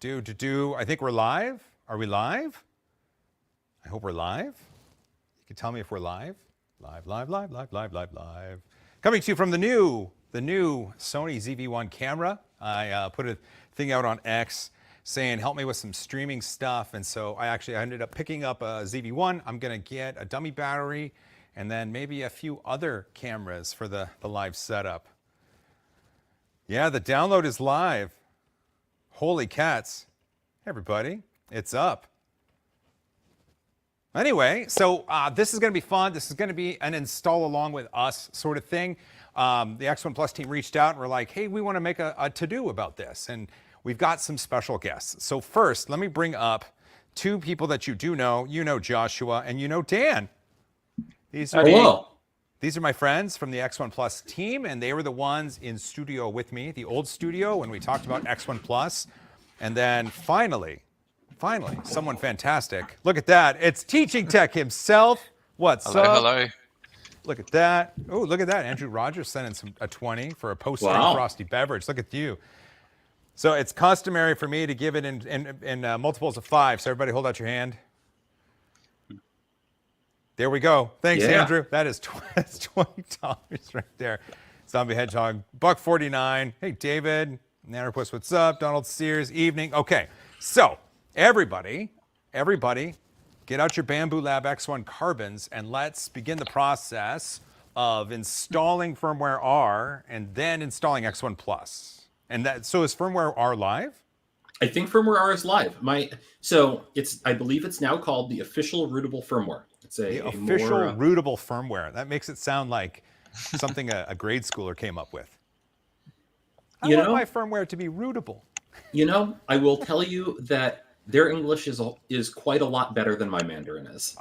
I think we're live. Are we live? I hope we're live. You can tell me if we're live. Live. Coming to you from the new Sony ZV-1 camera. I put a thing out on X saying, help me with some streaming stuff. And so I ended up picking up a ZV-1. I'm going to get a dummy battery and then maybe a few other cameras for the live setup. Yeah, the download is live. Holy cats. Hey, everybody, it's up. Anyway, so this is going to be fun. This is going to be an install along with us sort of thing. The X1Plus team reached out and were like, hey, we want to make a to-do about this. And we've got some special guests. So first, let me bring up two people that you do know. You know Joshua and you know Dan. These are my friends from the X1Plus team, and they were the ones in studio with me, the old studio, when we talked about X1Plus. And then finally, someone fantastic. Look at that. It's Teaching Tech himself. What's up? Hello. Look at that. Oh, look at that. Andrew Rogers sent in a 20 for a post-stream frosty beverage. Look at you. So it's customary for me to give it in multiples of 5. So everybody hold out your hand. There we go. Thanks, Andrew. That is $20 right there. Zombie Hedgehog, $1.49. Hey, David. Nanopus, what's up? Donald Sears, evening. Okay, so everybody, get out your Bambu Lab X1 carbons and let's begin the process of installing firmware R and then installing X1 Plus. And so is firmware R live? I think firmware R is live. I believe it's now called the official rootable firmware. It's the official rootable firmware. That makes it sound like something a grade schooler came up with. I want my firmware to be rootable. I will tell you that their English is quite a lot better than my Mandarin is.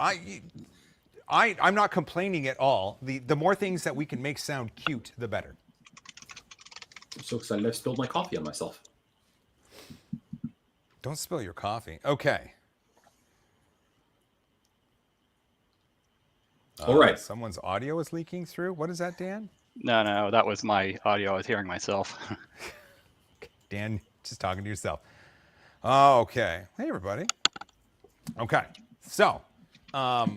I'm not complaining at all. The more things that we can make sound cute, the better. I'm so excited I spilled my coffee on myself. Don't spill your coffee. Okay. All right. Someone's audio is leaking through. What is that, Dan? No, that was my audio. I was hearing myself. Dan, just talking to yourself. Okay. Hey, everybody. Okay. So, the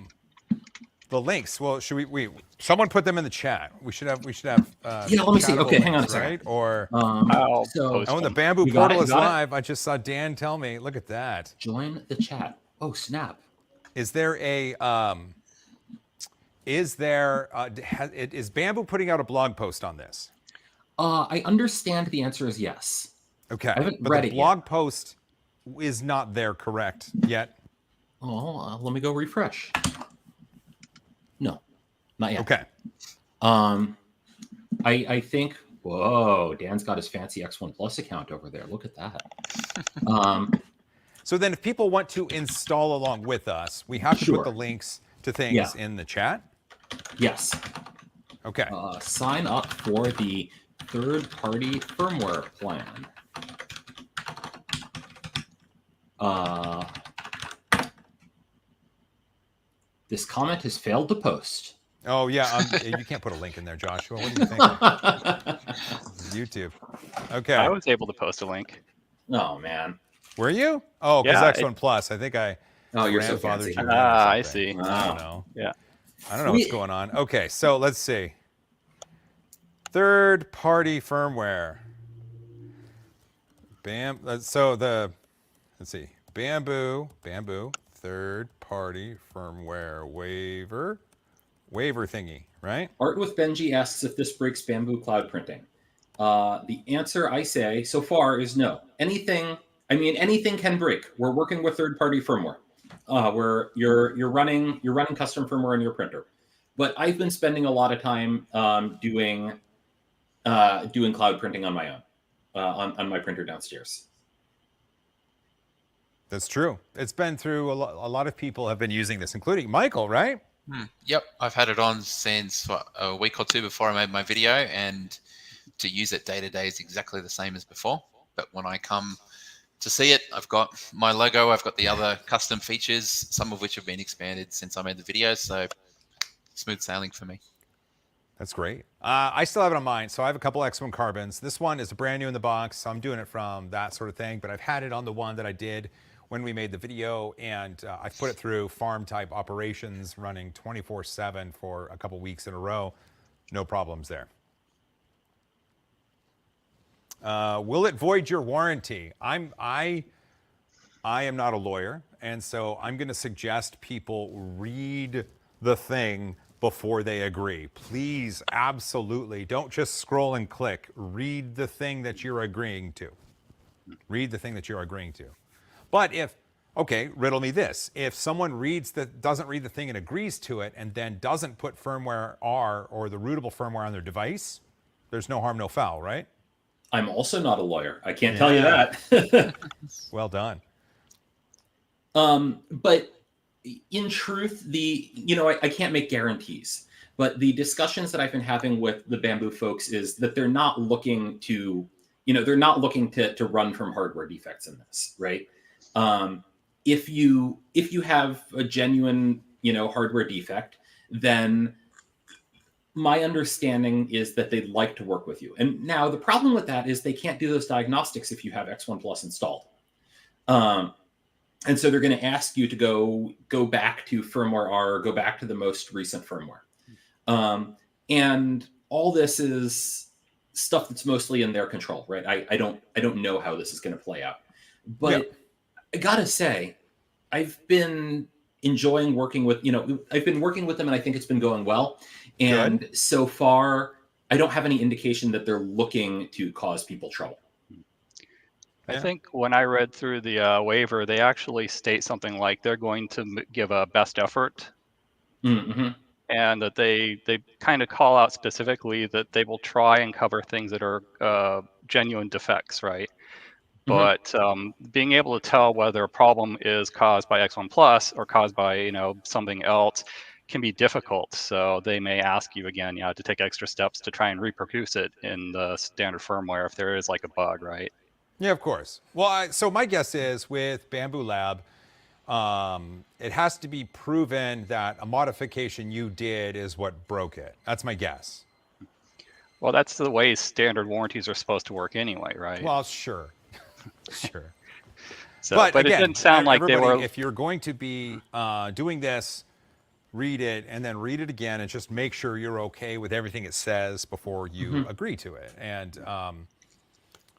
links. Well, should we someone put them in the chat. We should have. Let me see. Okay, hang on a second. Right? Or the Bambu portal is live. I just saw Dan tell me. Look at that. Join the chat. Oh, snap. Is there a is Bambu putting out a blog post on this? I understand the answer is yes. Okay. I haven't read it yet. The blog post is not there correct yet. Oh, let me go refresh. No, not yet. Okay. I think. Whoa, Dan's got his fancy X1 Plus account over there. Look at that. So then, if people want to install along with us, we have to put the links to things in the chat. Yes. Okay. Sign up for the third-party firmware plan. This comment has failed to post. Oh, yeah. You can't put a link in there, Joshua. What do you think? YouTube. Okay. I was able to post a link. Oh, man. Were you? Oh, because X1 Plus. I think I... Oh, you're so fancy. I see. I don't know. Yeah. I don't know what's going on. Okay, so let's see. Third-party firmware. Let's see. Bambu, third-party firmware waiver thingy, right? Art with Benji asks if this breaks Bambu cloud printing. The answer I say so far is no. Anything can break. We're working with third-party firmware. Where you're running custom firmware in your printer, but I've been spending a lot of time doing cloud printing on my own on my printer downstairs. That's true. It's been through a lot of people have been using this, including Michael, right? Yep, I've had it on since a week or two before I made my video, and to use it day to day is exactly the same as before. But when I come to see it, I've got my logo, I've got the other custom features, some of which have been expanded since I made the video, so smooth sailing for me. That's great. I still have it on mine. So I have a couple X1 carbons. This one is brand new in the box. So I'm doing it from that sort of thing. But I've had it on the one that I did when we made the video. And I've put it through farm type operations running 24/7 for a couple weeks in a row. No problems there. Will it void your warranty? I am not a lawyer. And so I'm going to suggest people read the thing before they agree. Please, absolutely, don't just scroll and click. Read the thing that you're agreeing to. Read the thing that you're agreeing to. But if, okay, riddle me this. If someone doesn't read the thing and agrees to it and then doesn't put firmware R or the rootable firmware on their device, there's no harm, no foul, right? I'm also not a lawyer. I can't tell you that. Well done. But in truth, I can't make guarantees, but the discussions that I've been having with the Bambu folks is that they're not looking to, to run from hardware defects in this, right? If you have a genuine, hardware defect, then my understanding is that they'd like to work with you. And now the problem with that is they can't do those diagnostics if you have X1 Plus installed. And so they're going to ask you to go back to firmware R, go back to the most recent firmware. And all this is stuff that's mostly in their control, right? I don't know how this is going to play out. But I got to say, I've been enjoying working with, I've been working with them and I think it's been going well. And Good. So far, I don't have any indication that they're looking to cause people trouble. I think when I read through the waiver, they actually state something like they're going to give a best effort, Mm-hmm. and that they kind of call out specifically that they will try and cover things that are genuine defects, right? But being able to tell whether a problem is caused by X1 Plus or caused by something else can be difficult. So they may ask you again, to take extra steps to try and reproduce it in the standard firmware if there is like a bug, right? Yeah, of course. Well, so my guess is with Bambu Lab, it has to be proven that a modification you did is what broke it. That's my guess. Well, that's the way standard warranties are supposed to work anyway, right? Well, sure. Sure. So, but again, it didn't sound like they were. If you're going to be doing this, read it and then read it again and just make sure you're okay with everything it says before you agree to it. And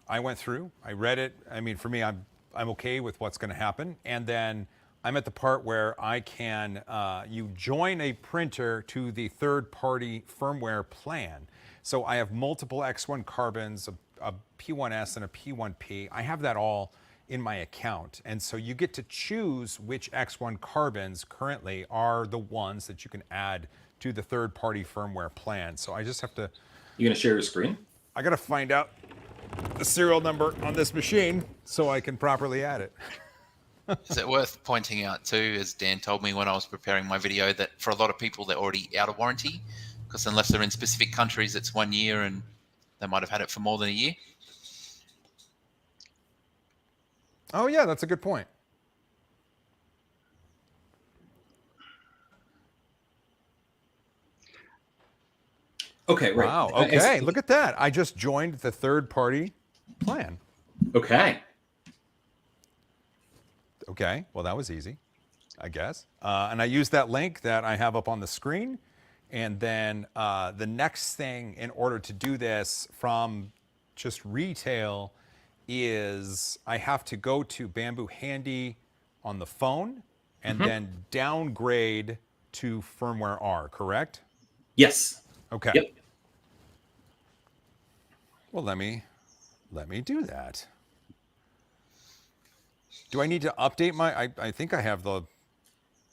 I went through, I read it. I mean, for me, I'm okay with what's going to happen. And then I'm at the part where I can, you join a printer to the third-party firmware plan. So I have multiple X1 carbons, a P1S and a P1P. I have that all in my account. And so you get to choose which X1 carbons currently are the ones that you can add to the third-party firmware plan. So I just have to... You going to share your screen? I got to find out the serial number on this machine so I can properly add it. Is it worth pointing out too, as Dan told me when I was preparing my video, that for a lot of people they're already out of warranty, because unless they're in specific countries it's 1 year and they might have had it for more than a year. Oh yeah, that's a good point. Okay, right. Wow, okay, look at that. I just joined the third-party plan. Okay. Okay, well, that was easy, I guess. And I used that link that I have up on the screen. And then the next thing in order to do this from just retail is I have to go to Bambu Handy on the phone and then downgrade to firmware R, correct? Yes. Okay. Yep. Well, let me do that. Do I need to update my? I think I have the.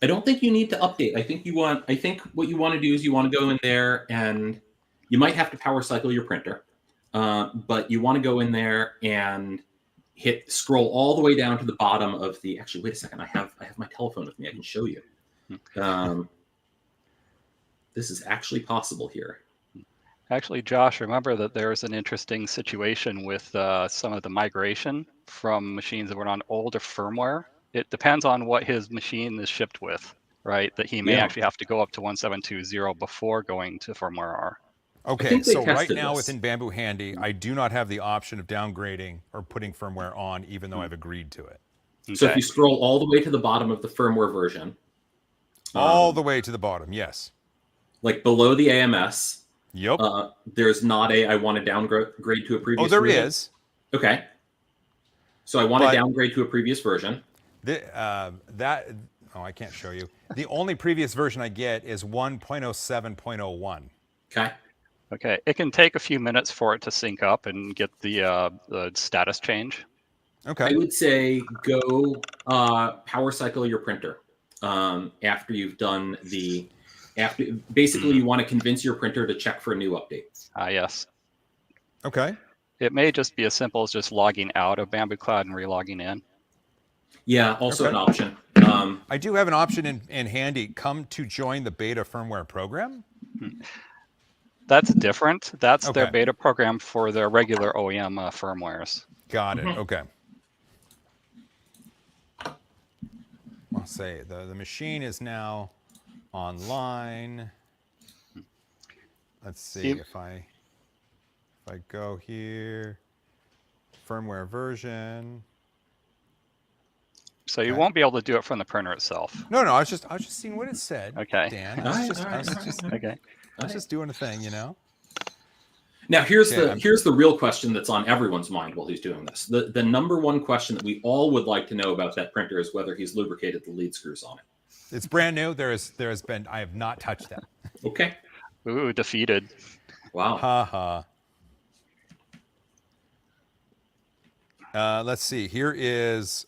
I don't think you need to update. I think what you want to do is you want to go in there and you might have to power cycle your printer, but you want to go in there and scroll all the way down to the bottom of the. Actually, wait a second. I have my telephone with me. I can show you. This is actually possible here. Actually, Josh, remember that there's an interesting situation with some of the migration from machines that were on older firmware. It depends on what his machine is shipped with, right? That he may actually have to go up to 1720 before going to firmware R. Okay, think they so right tested now this. within Bambu Handy, I do not have the option of downgrading or putting firmware on, even though I've agreed to it. So if Okay. you scroll all the way to the bottom of the firmware version, All the way to the bottom, yes. like below the AMS, Yep. there's not a I want to downgrade to a previous Oh, there version. is. Okay. So I want to But- downgrade to a previous version. I can't show you. The only previous version I get is 1.07.01. Okay. Okay. It can take a few minutes for it to sync up and get the status change. Okay. I would say go power cycle your printer after you've done basically you want to convince your printer to check for new updates. Yes. Okay. It may just be as simple as just logging out of Bambu Cloud and re-logging in. Yeah, also Okay. an option. I do have an option in Handy, come to join the beta firmware program. That's different. That's their Okay. beta program for their regular OEM firmwares. Got it. Okay. I'll say the machine is now online. Let's see Yep. if I go here, firmware version. So you Okay. won't be able to do it from the printer itself. No, I was just seeing what it said. Okay. Dan, All right, I was just doing a thing, you know. Now here's Okay, here's the real question that's on everyone's mind while he's doing this. The number one question that we all would like to know about that printer is whether he's lubricated the lead screws on it. It's brand new. I have not touched that. Okay. Ooh, defeated. Wow. Ha ha. Let's see. Here is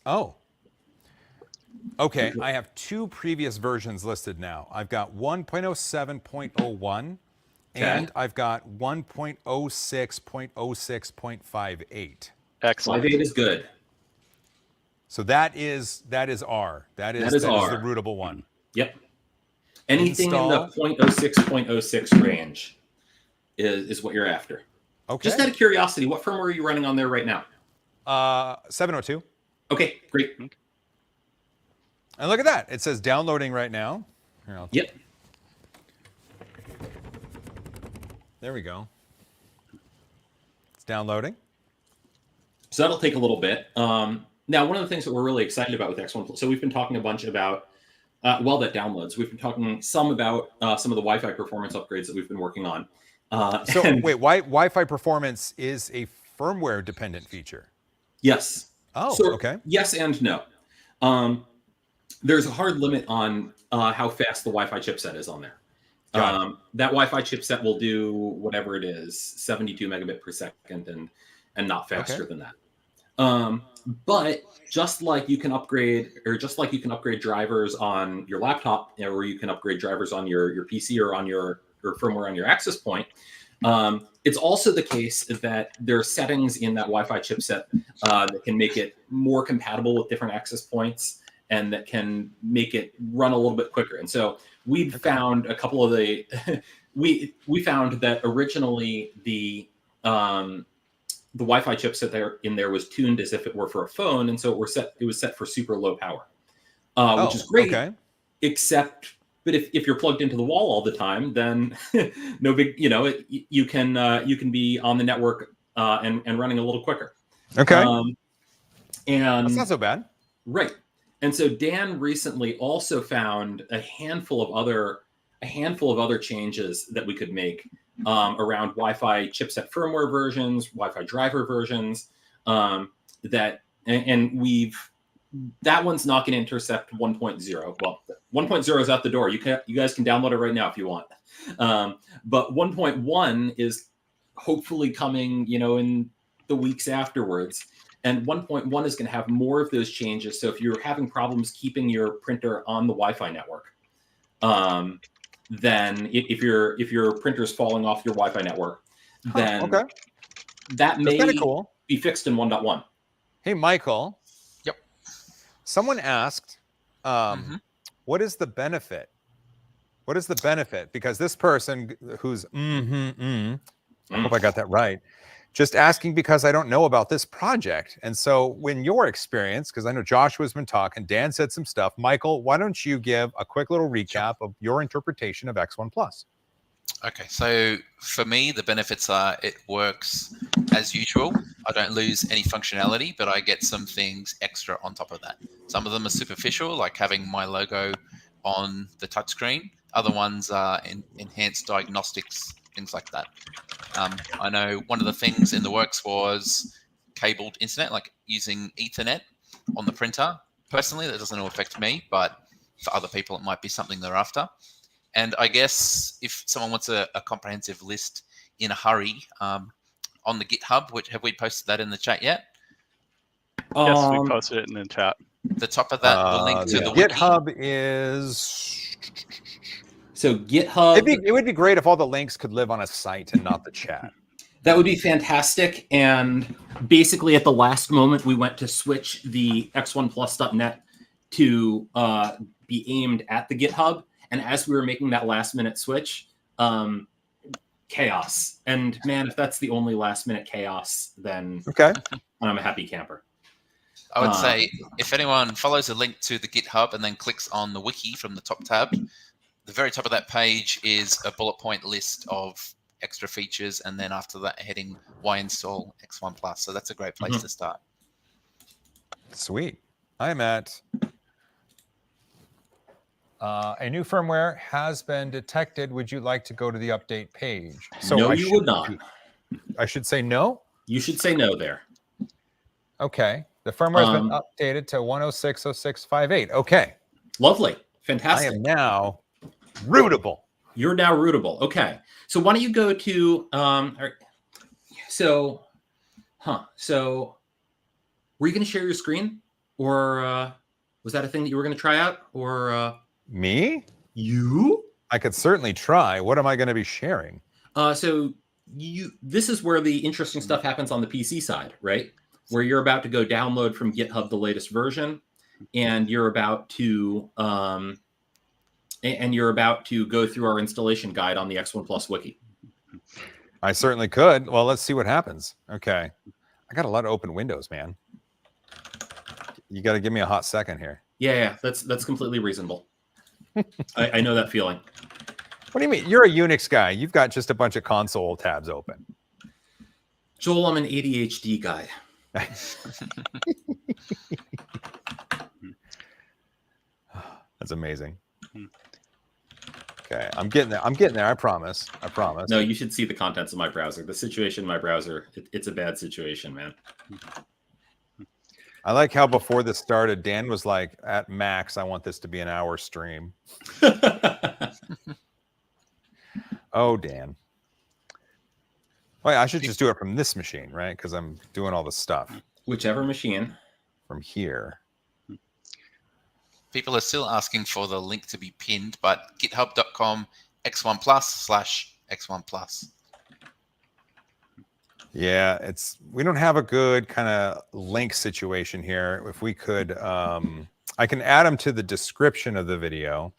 okay. I have two previous versions listed now. I've got 1.07.01 and I've got 1.06.06.58. Excellent. 5.8 is good. So that is R. That is R. the rootable one. Yep. Anything Install. in the 0.06, range is what you're after. Okay. Just out of curiosity, what firmware are you running on there right now? 702. Okay, great. And look at that. It says downloading right now. Here, Yep. there we go. It's downloading. So that'll take a little bit. Now, one of the things that we're really excited about with X1, so we've been talking a bunch about, that downloads. We've been talking some about some of the Wi-Fi performance upgrades that we've been working on. So wait, Wi-Fi performance is a firmware dependent feature? Yes. Oh, So, okay. Yes and no. There's a hard limit on how fast the Wi-Fi chipset is on there. Got That Wi-Fi chipset will do whatever it is, 72 megabit per second, and not faster than that. But just like you can upgrade, drivers on your laptop, or you can upgrade drivers on your PC or on your firmware on your access point, it's also the case that there are settings in that Wi-Fi chipset that can make it more compatible with different access points and that can make it run a little bit quicker. And so we found a couple of the we found that originally the Wi-Fi chipset there was tuned as if it were for a phone, and so it was set for super low power, which is great. Okay. But if you're plugged into the wall all the time, then no big, you can be on the network and running a little quicker. Okay. And That's not so bad. right. And so Dan recently also found a handful of other changes that we could make around Wi-Fi chipset firmware versions, Wi-Fi driver versions. That one's not going to intercept 1.0. Well, 1.0 is out the door. You guys can download it right now if you want. But 1.1 is hopefully coming, in the weeks afterwards. And 1.1 is going to have more of those changes. So if you're having problems keeping your printer on the Wi-Fi network, then if your printer's falling off your Wi-Fi network, then that may cool. be fixed in 1.1. Hey, Michael. Yep. Someone asked, what is the benefit? What is the benefit? Because this person who's I hope I got that right, just asking because I don't know about this project. And so when your experience, because I know Joshua's been talking, Dan said some stuff. Michael, why don't you give a quick little recap of your interpretation of X1 Plus? Okay, so for me, the benefits are it works as usual. I don't lose any functionality, but I get some things extra on top of that. Some of them are superficial, like having my logo on the touchscreen. Other ones are enhanced diagnostics, things like that. I know one of the things in the works was cabled internet, like using Ethernet on the printer. Personally, that doesn't affect me, but for other people, it might be something they're after. And I guess if someone wants a comprehensive list in a hurry, on the GitHub, which have we posted that in the chat yet? Yes, we posted it in the chat. The top of that, the link to the wiki. GitHub is. So GitHub. It would be great if all the links could live on a site and not the chat. That would be fantastic. And basically, at the last moment, we went to switch the X1Plus.net to be aimed at the GitHub. And as we were making that last minute switch, chaos. And man, if that's the only last minute chaos, then okay, I'm a happy camper. I would say if anyone follows a link to the GitHub and then clicks on the wiki from the top tab, the very top of that page is a bullet point list of extra features, and then after that heading why install X1 Plus. So that's a great place to start. Sweet. I'm at a new firmware has been detected. Would you like to go to the update page? So no, you would not. I should say no? You should say no there. Okay. The firmware has been updated to 106.06.58. Okay. Lovely. Fantastic. I am now rootable. You're now rootable. Okay. So why don't you go to so were you going to share your screen, or was that a thing that you were going to try out, or me? You? I could certainly try. What am I going to be sharing? So this is where the interesting stuff happens on the PC side, right? Where you're about to go download from GitHub the latest version, and you're about to go through our installation guide on the X1 Plus wiki. I certainly could. Well, let's see what happens. Okay. I got a lot of open windows, man. You got to give me a hot second here. Yeah, that's completely reasonable. I know that feeling. What do you mean? You're a Unix guy. You've got just a bunch of console tabs open. Joel, I'm an ADHD guy. That's amazing. Okay, I'm getting there. I promise. No, you should see the contents of my browser. The situation in my browser, it's a bad situation, man. I like how before this started, Dan was like, at max, I want this to be an hour stream. Oh, Dan. Wait, I should just do it from this machine, right? Because I'm doing all the stuff. Whichever machine. From here. People are still asking for the link to be pinned, but github.com X1Plus/X1Plus. Yeah, we don't have a good kind of link situation here. If we could, I can add them to the description of the video,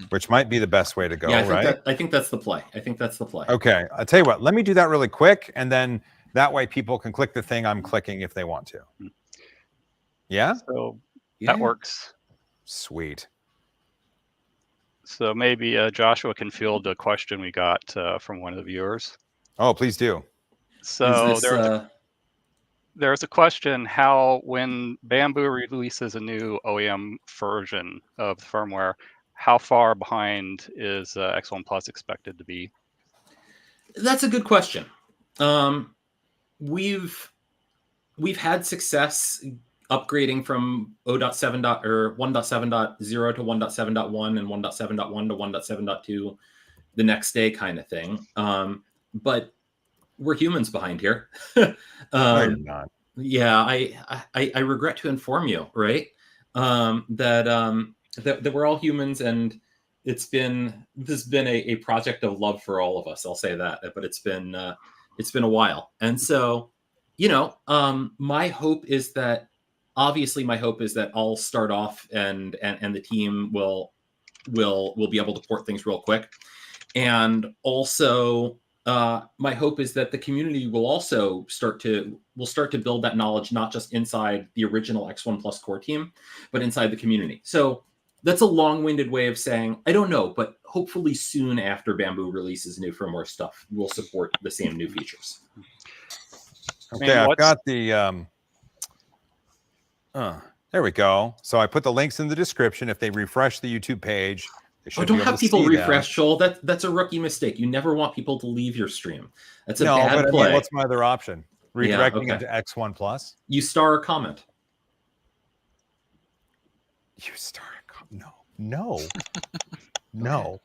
which might be the best way to go, right? I think that's the play. Okay, I'll tell you what, let me do that really quick, and then that way people can click the thing I'm clicking if they want to. Yeah? So that works. Sweet. So maybe Joshua can field a question we got from one of the viewers. Oh, please do. So there's a question: how, when Bambu releases a new OEM version of the firmware, how far behind is X1 Plus expected to be? That's a good question. We've had success upgrading from 1.7.0 to 1.7.1 and 1.7.1 to 1.7.2 the next day, kind of thing. But we're humans behind here. No, you're not. Yeah, I regret to inform you, right? That we're all humans, and this has been a project of love for all of us. I'll say that, but it's been a while, and so my hope is that I'll start off and the team will be able to port things real quick, and also my hope is that the community will also start to build that knowledge, not just inside the original X1 Plus core team, but inside the community. So That's a long-winded way of saying, I don't know, but hopefully soon after Bambu releases new firmware stuff, we'll support the same new features. Okay, I've got the, there we go. So I put the links in the description. If they refresh the YouTube page, they should don't be able have to people see refresh, them. Joel. That's a rookie mistake. You never want people to leave your stream. That's a No, bad but I play. mean, what's my other option? Redirecting okay. into X1 Plus? You star a comment. You star a comment? No. No.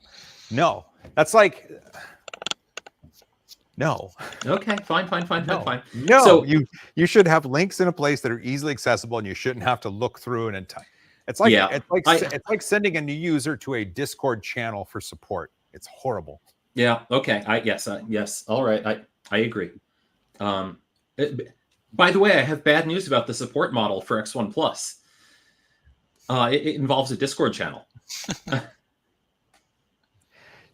No. That's like... No. Okay, fine. No, So you should have links in a place that are easily accessible, and you shouldn't have to look through it and time. It's like it's like sending a new user to a Discord channel for support. It's horrible. Yeah. Okay. Yes. All right. I agree. By the way, I have bad news about the support model for X1 Plus. It involves a Discord channel.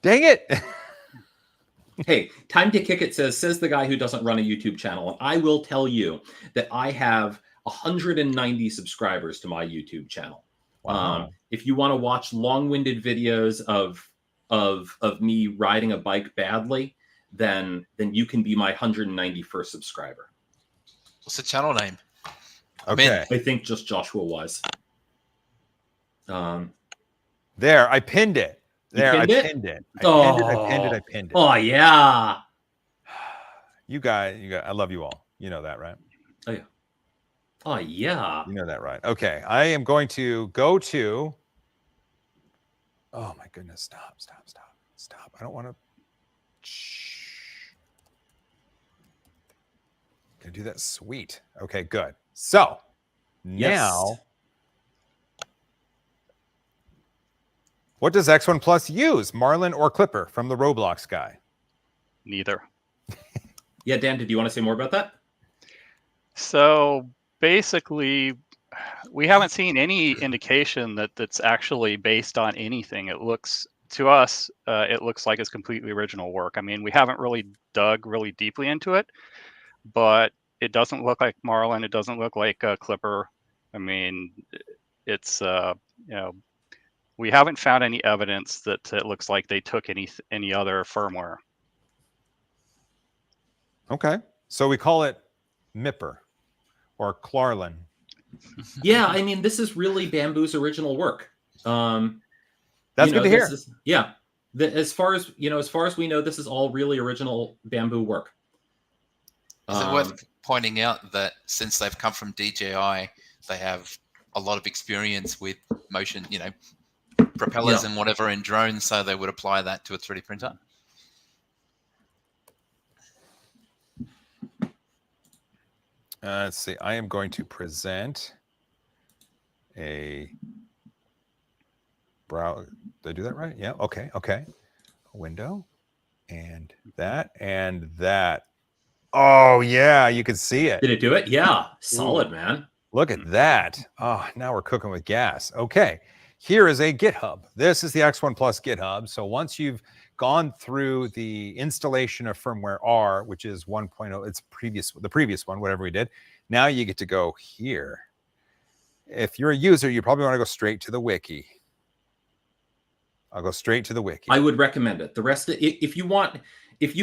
Dang it. Hey, Time to Kick It says the guy who doesn't run a YouTube channel. And I will tell you that I have 190 subscribers to my YouTube channel. Wow. If you want to watch long-winded videos of me riding a bike badly, then you can be my 191st subscriber. What's the channel name? Okay. I think just Joshua Wise. There, I pinned it. There, I pinned it. I pinned it. Oh yeah. You guys, I love you all. You know that, right? Oh yeah. Oh yeah. You know that, right? Okay. I am going to go to. Oh my goodness. Stop. I don't want to. Can I do that? Sweet. Okay, good. So now, what does X1 Plus use? Marlin or Clipper from the Roblox guy? Neither. Yeah, Dan, did you want to say more about that? So basically, we haven't seen any indication that that's actually based on anything. It looks to us, it looks like it's completely original work. I mean, we haven't really dug really deeply into it, but it doesn't look like Marlin. It doesn't look like Clipper. I mean, it's we haven't found any evidence that it looks like they took any other firmware. Okay, so we call it Mipper or Clarlin. Yeah, I mean, this is really Bambu's original work. That's good to hear. As far as we know, this is all really original Bambu work. Is it worth pointing out that since they've come from DJI, they have a lot of experience with motion, propellers and whatever in drones, so they would apply that to a 3D printer? Let's see. I am going to present a browser. Did I do that right? Yeah. Okay. A window and that. Oh yeah, you can see it. Did it do it? Yeah, solid, man. Look at that. Oh, now we're cooking with gas. Okay. Here is a GitHub. This is the X1 Plus GitHub. So once you've gone through the installation of firmware R, which is 1.0, it's the previous one, whatever we did. Now you get to go here. If you're a user, you probably want to go straight to the wiki. I'll go straight to the wiki. I would recommend it. The rest of it, if you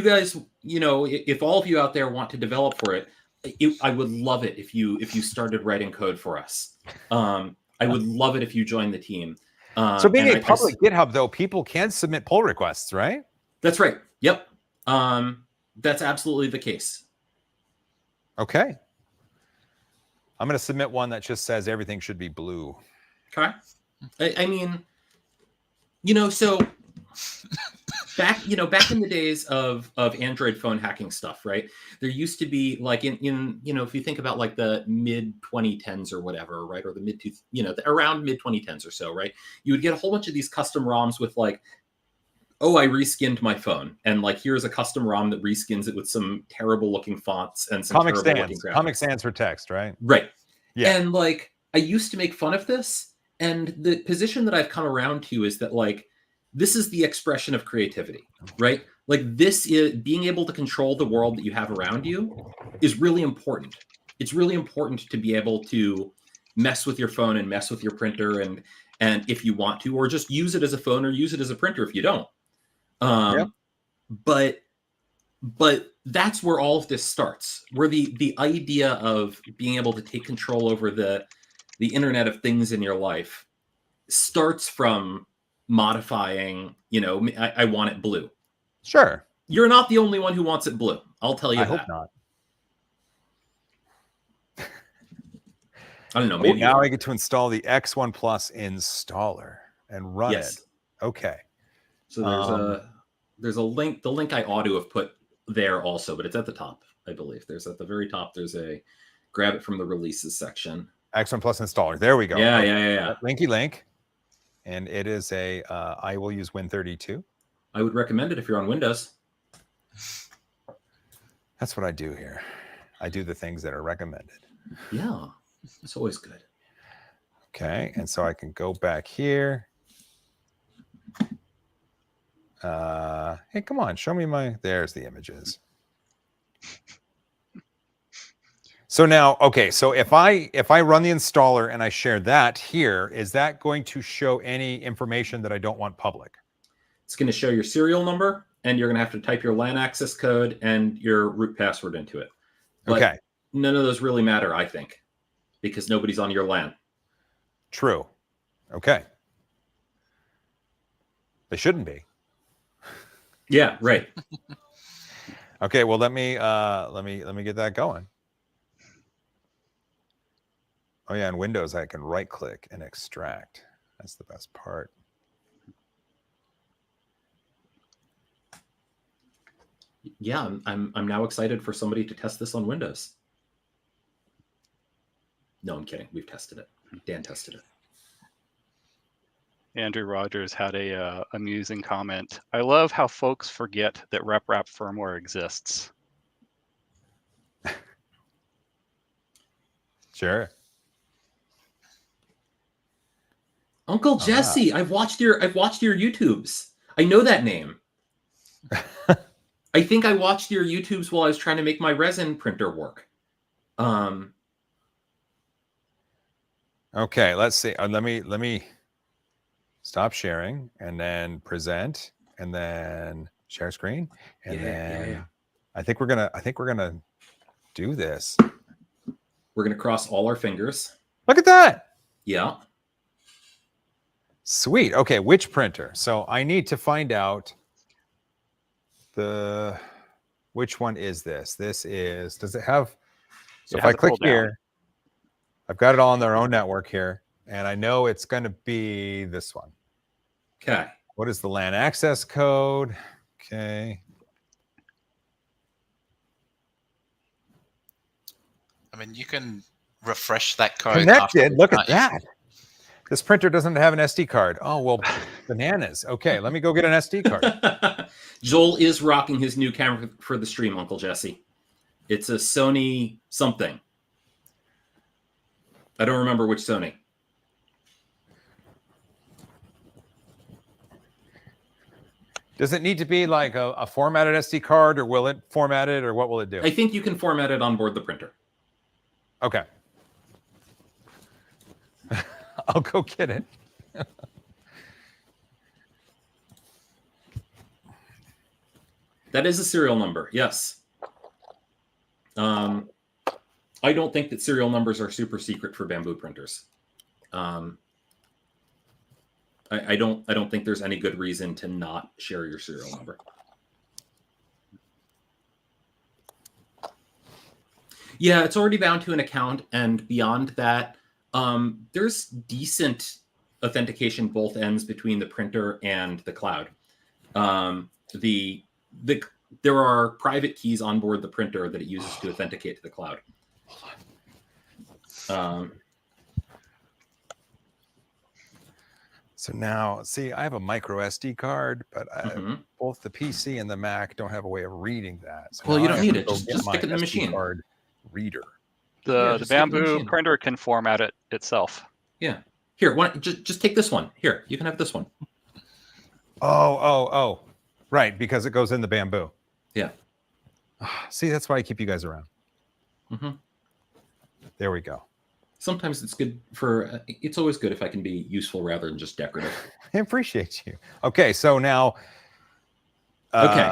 guys, if all of you out there want to develop for it, I would love it if you started writing code for us. I would love it if you joined the team. So being a public GitHub, though, people can submit pull requests, right? That's right. Yep. That's absolutely the case. Okay. I'm going to submit one that just says everything should be blue. Okay. I mean, so back in the days of Android phone hacking stuff, right? There used to be like in if you think about like the mid 2010s or whatever, right? Or the around mid 2010s or so, right? You would get a whole bunch of these custom ROMs with like, oh, I reskinned my phone, and like here's a custom ROM that reskins it with some terrible looking fonts and some Comic terrible looking Sans. graphics. Comic Sans for text, right? Right. Yeah. And like I used to make fun of this, and the position that I've come around to is that like this is the expression of creativity, right? Like this is being able to control the world that you have around you is really important. It's really important to be able to mess with your phone and mess with your printer And if you want to, or just use it as a phone or use it as a printer if you don't. But that's where all of this starts, where the idea of being able to take control over the Internet of Things in your life starts from modifying, I want it blue. Sure. You're not the only one who wants it blue. I'll tell you I that. hope not. I don't know. Maybe now I get to install the X1Plus installer and run yes. it. Okay. So there's a link. The link I ought to have put there also, but it's at the top, I believe. There's at the very top. There's a grab it from the releases section. X1Plus installer. There we go. Yeah, okay. yeah. Linky link. And it is a, I will use Win32. I would recommend it if you're on Windows. That's what I do here. I do the things that are recommended. Yeah, it's always good. Okay, and so I can go back here. Hey, come on, show me there's the images. So now, okay, so if I run the installer and I share that here, is that going to show any information that I don't want public? It's going to show your serial number, and you're going to have to type your LAN access code and your root password into it. But okay. None of those really matter, I think, because nobody's on your LAN. True. Okay. They shouldn't be. Yeah, right. Okay, well let me get that going. Oh yeah, in Windows I can right click and extract. That's the best part. Yeah, I'm now excited for somebody to test this on Windows. No, I'm kidding. We've tested it. Dan tested it. Andrew Rogers had a amusing comment. I love how folks forget that RepRap firmware exists. Sure. Uncle Jesse, I've watched your YouTubes. I know that name. I think I watched your YouTubes while I was trying to make my resin printer work. Okay, let's see. Let me stop sharing and then present and then share screen and then I think we're gonna do this. We're gonna cross all our fingers. Look at that. Yeah. Sweet. Okay, which printer? So I need to find out which one is this? This is, does it have, so if I click here, I've got it all on their own network here, and I know it's going to be this one. Okay. What is the LAN access code? Okay. I mean, you can refresh that code. Connected. Look at that. This printer doesn't have an SD card. Oh, well, bananas. Okay, let me go get an SD card. Joel is rocking his new camera for the stream, Uncle Jesse. It's a Sony something. I don't remember which Sony. Does it need to be like a formatted SD card, or will it format it, or what will it do? I think you can format it on board the printer. Okay. I'll go get it. That is a serial number, yes. I don't think that serial numbers are super secret for Bambu printers. I don't think there's any good reason to not share your serial number. Yeah, it's already bound to an account, and beyond that, there's decent authentication both ends between the printer and the cloud. There are private keys on board the printer that it uses to authenticate to the cloud. So now, see, I have a micro SD card, but both the PC and the Mac don't have a way of reading that. So well, you I don't have need to it. go Just get stick it in the my SD machine. Card reader. The Bambu printer can format it itself. Yeah. Here, just take this one. Here, you can have this one. Oh. Right, because it goes in the Bambu. Yeah. See, that's why I keep you guys around. Mm-hmm. There we go. Sometimes it's good for. It's always good if I can be useful rather than just decorative. I appreciate you. Okay, so now. Okay.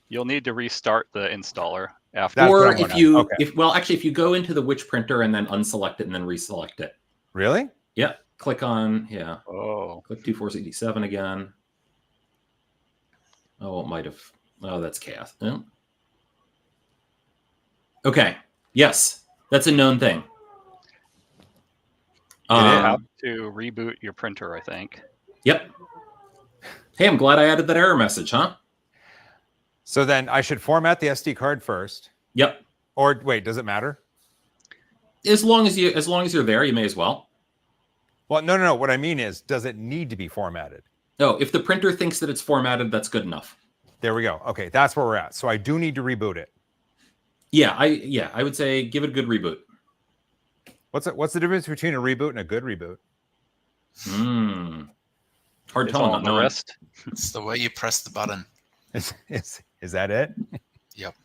You'll need to restart the installer after. That's what Or I'm if wondering. you, Okay. if you go into the which printer and then unselect it and then reselect it. Really? Yeah. Click on, yeah. Oh, Click 2487 again. Oh, it might have. Oh, that's chaos. Yeah. Okay. Yes, that's a known thing. It is. you have to reboot your printer, I think. Yep. Hey, I'm glad I added that error message, huh? So then I should format the SD card first. Yep. Or wait, does it matter? As long as you're there, you may as well. Well, no. What I mean is, does it need to be formatted? No, if the printer thinks that it's formatted, that's good enough. There we go. Okay, that's where we're at. So I do need to reboot it. Yeah, I would say give it a good reboot. What's the difference between a reboot and a good reboot? Hard It's telling all on on the wrist. It's the way you press the button. Is that it? Yep.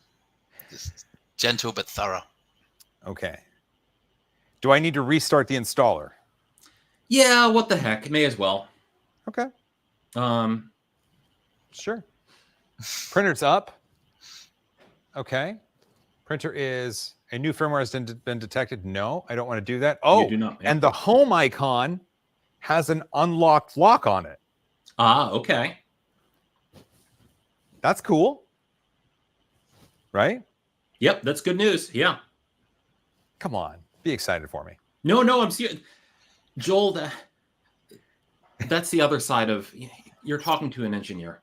Just gentle but thorough. Okay. Do I need to restart the installer? Yeah, what the heck? May as well. Okay, Um, sure. Printer's up. Okay. Printer is a new firmware has been detected. No, I don't want to do that. Oh, you do not. and the home icon has an unlocked lock on it. Okay. That's cool. Right? Yep, that's good news. Yeah. Come on. Be excited for me. No, I'm serious. Joel, that's the other side of you're talking to an engineer.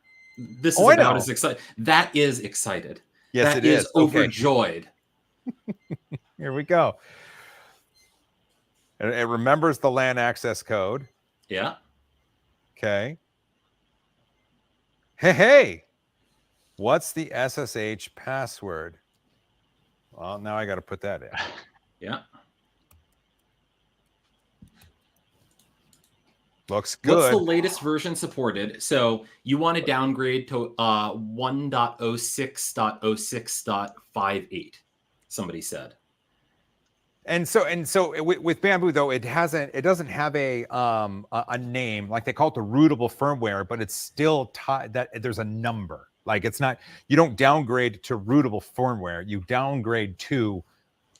This is I about know. as excited. That is excited. Yes, that it is. Okay. overjoyed. Here we go. It remembers the LAN access code. Yeah. Okay. Hey. What's the SSH password? Well, now I got to put that in. Yeah. Looks good. What's the latest version supported? So you want to downgrade to 1.06.06.58. Somebody said. And so with Bambu though, it doesn't have a name, like they call it the rootable firmware, but it's still that there's a number. Like it's not, you don't downgrade to rootable firmware, you downgrade to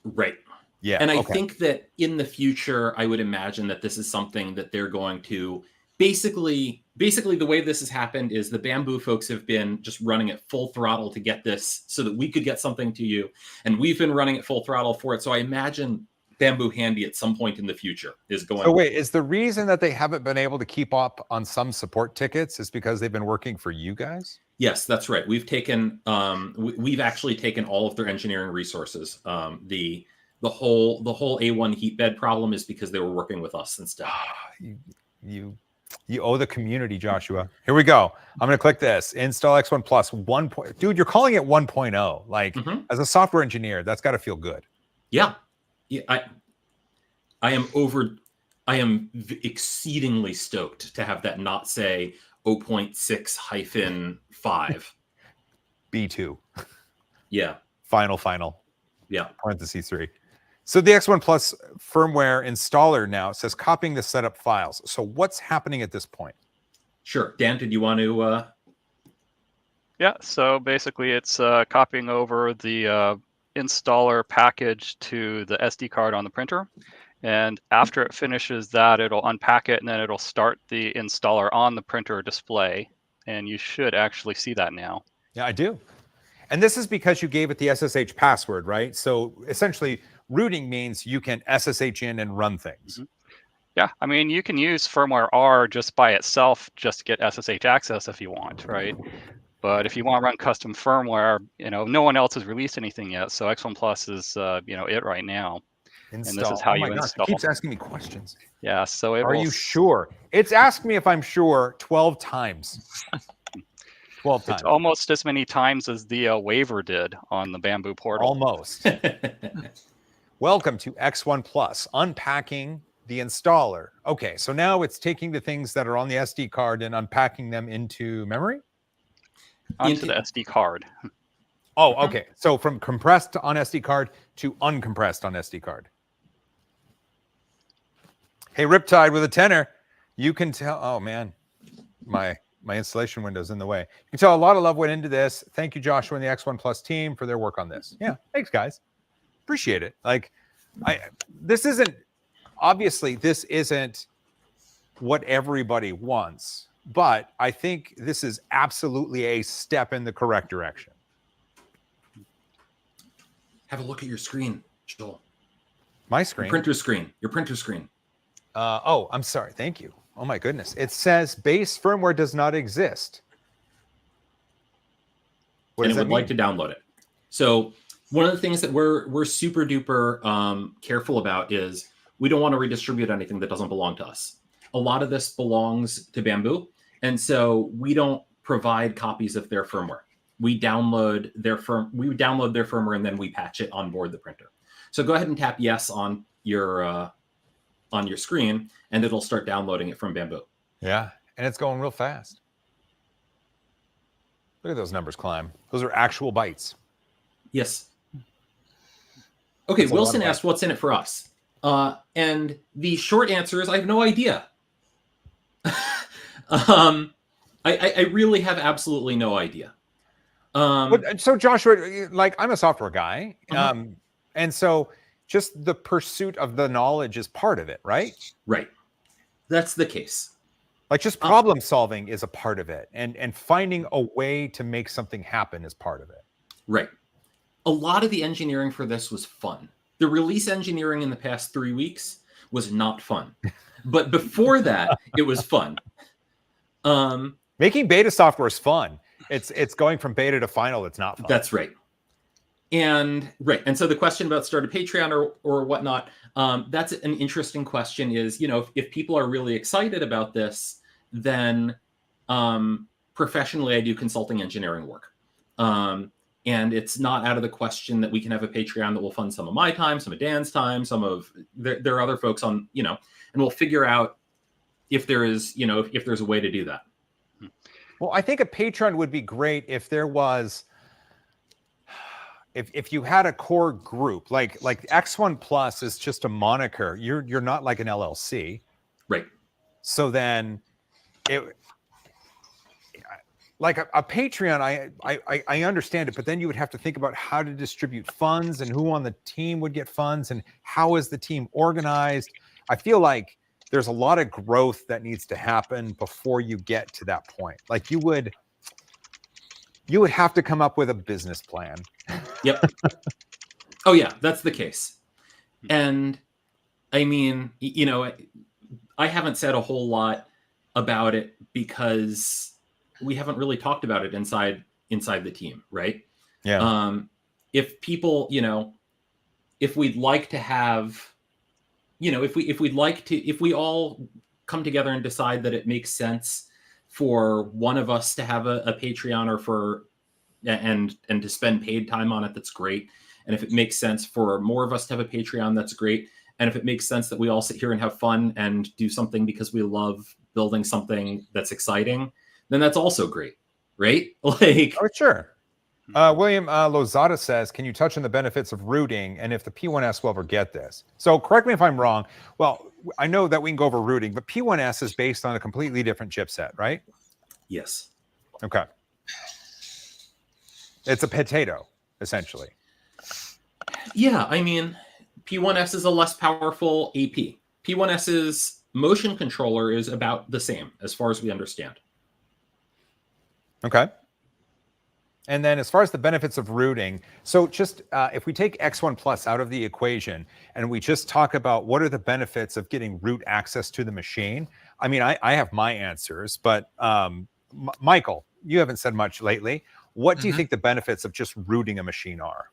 Right. Yeah. And I think that in the future, I would imagine that this is something that they're going to basically the way this has happened is the Bambu folks have been just running at full throttle to get this so that we could get something to you. And we've been running at full throttle for it. So I imagine Bambu Handy at some point in the future is going. So wait, is the reason that they haven't been able to keep up on some support tickets is because they've been working for you guys? Yes, that's right. We've taken, we've actually taken all of their engineering resources. The whole A1 heat bed problem is because they were working with us instead. You owe the community, Joshua. Here we go. I'm going to click this. Install X1 Plus 1. Dude, you're calling it 1.0. Like as a software engineer, that's got to feel good. Yeah. I am exceedingly stoked to have that not say 0.6-5. B2. Yeah. Final. Yeah. Parentheses 3. So the X1 Plus firmware installer now says copying the setup files. So what's happening at this point? Sure. Dan, did you want to? Yeah, so basically it's copying over the installer package to the SD card on the printer. And after it finishes that, it'll unpack it and then it'll start the installer on the printer display. And you should actually see that now. Yeah, I do. And this is because you gave it the SSH password, right? So essentially, rooting means you can SSH in and run things. Mm-hmm. Yeah, I mean, you can use firmware R just by itself just to get SSH access if you want, right? But if you want to run custom firmware, no one else has released anything yet. So X1 Plus is, it right now. Install. Oh And this is how you install. It keeps asking me questions. Yeah, so Are you sure? It's asked me if I'm sure 12 times. 12 times. It's almost as many times as the waiver did on the Bambu portal. Almost. Welcome to X1 Plus, unpacking the installer. Okay, so now it's taking the things that are on the SD card and unpacking them into memory? Onto the SD card. Oh, okay. So from compressed on SD card to uncompressed on SD card. Hey, Riptide with a tenner. You can tell. Oh man, my installation window's in the way. You can tell a lot of love went into this. Thank you, Joshua and the X1Plus team for their work on this. Yeah, thanks, guys. Appreciate it. Like, this isn't what everybody wants, but I think this is absolutely a step in the correct direction. Have a look at your screen, Joel. My screen. Your printer screen. Oh, I'm sorry. Thank you. Oh my goodness. It says base firmware does not exist. What And does it that would mean? like to download it. So one of the things that we're super duper careful about is we don't want to redistribute anything that doesn't belong to us. A lot of this belongs to Bambu, and so we don't provide copies of their firmware. We download their firmware and then we patch it on board the printer. So go ahead and tap yes on your screen, and it'll start downloading it from Bambu. Yeah, and it's going real fast. Look at those numbers climb. Those are actual bytes. Yes. Okay, That's a lot Wilson of asked what's in it for us. And the short answer is I have no idea. I really have absolutely no idea. So Joshua, like, I'm a software guy. And so just the pursuit of the knowledge is part of it, right? Right. That's the case. Like, just problem solving is a part of it. And finding a way to make something happen is part of it. Right. A lot of the engineering for this was fun. The release engineering in the past 3 weeks was not fun. But before that, it was fun. Making beta software is fun. It's going from beta to final that's not fun. That's right. And so the question about start a Patreon or whatnot, that's an interesting question. Is, if people are really excited about this, then professionally I do consulting engineering work. And it's not out of the question that we can have a Patreon that will fund some of my time, some of Dan's time, there are other folks on, and we'll figure out if there is, if there's a way to do that. Well, I think a Patreon would be great if there was, if you had a core group, like X1 Plus is just a moniker. You're not like an LLC. Right. So then like a Patreon, I understand it, but then you would have to think about how to distribute funds and who on the team would get funds and how is the team organized. I feel like there's a lot of growth that needs to happen before you get to that point. Like you would have to come up with a business plan. Yep. Oh yeah, that's the case. And I mean, I haven't said a whole lot about it because we haven't really talked about it inside the team, right? Yeah. If people, if we'd like to have, if we all come together and decide that it makes sense for one of us to have a Patreon and to spend paid time on it, that's great. And if it makes sense for more of us to have a Patreon, that's great. And if it makes sense that we all sit here and have fun and do something because we love building something that's exciting, then that's also great, right? Like, oh, sure. William Lozada says, can you touch on the benefits of rooting and if the P1S will ever get this? So correct me if I'm wrong. Well, I know that we can go over rooting, but P1S is based on a completely different chipset, right? yes. Okay. It's a potato, essentially. Yeah, I mean, P1S is a less powerful AP. P1S's motion controller is about the same as far as we understand. Okay. And then as far as the benefits of rooting, so just if we take X1 Plus out of the equation and we just talk about what are the benefits of getting root access to the machine, I mean, I have my answers, but Michael, you haven't said much lately. What do you think the benefits of just rooting a machine are?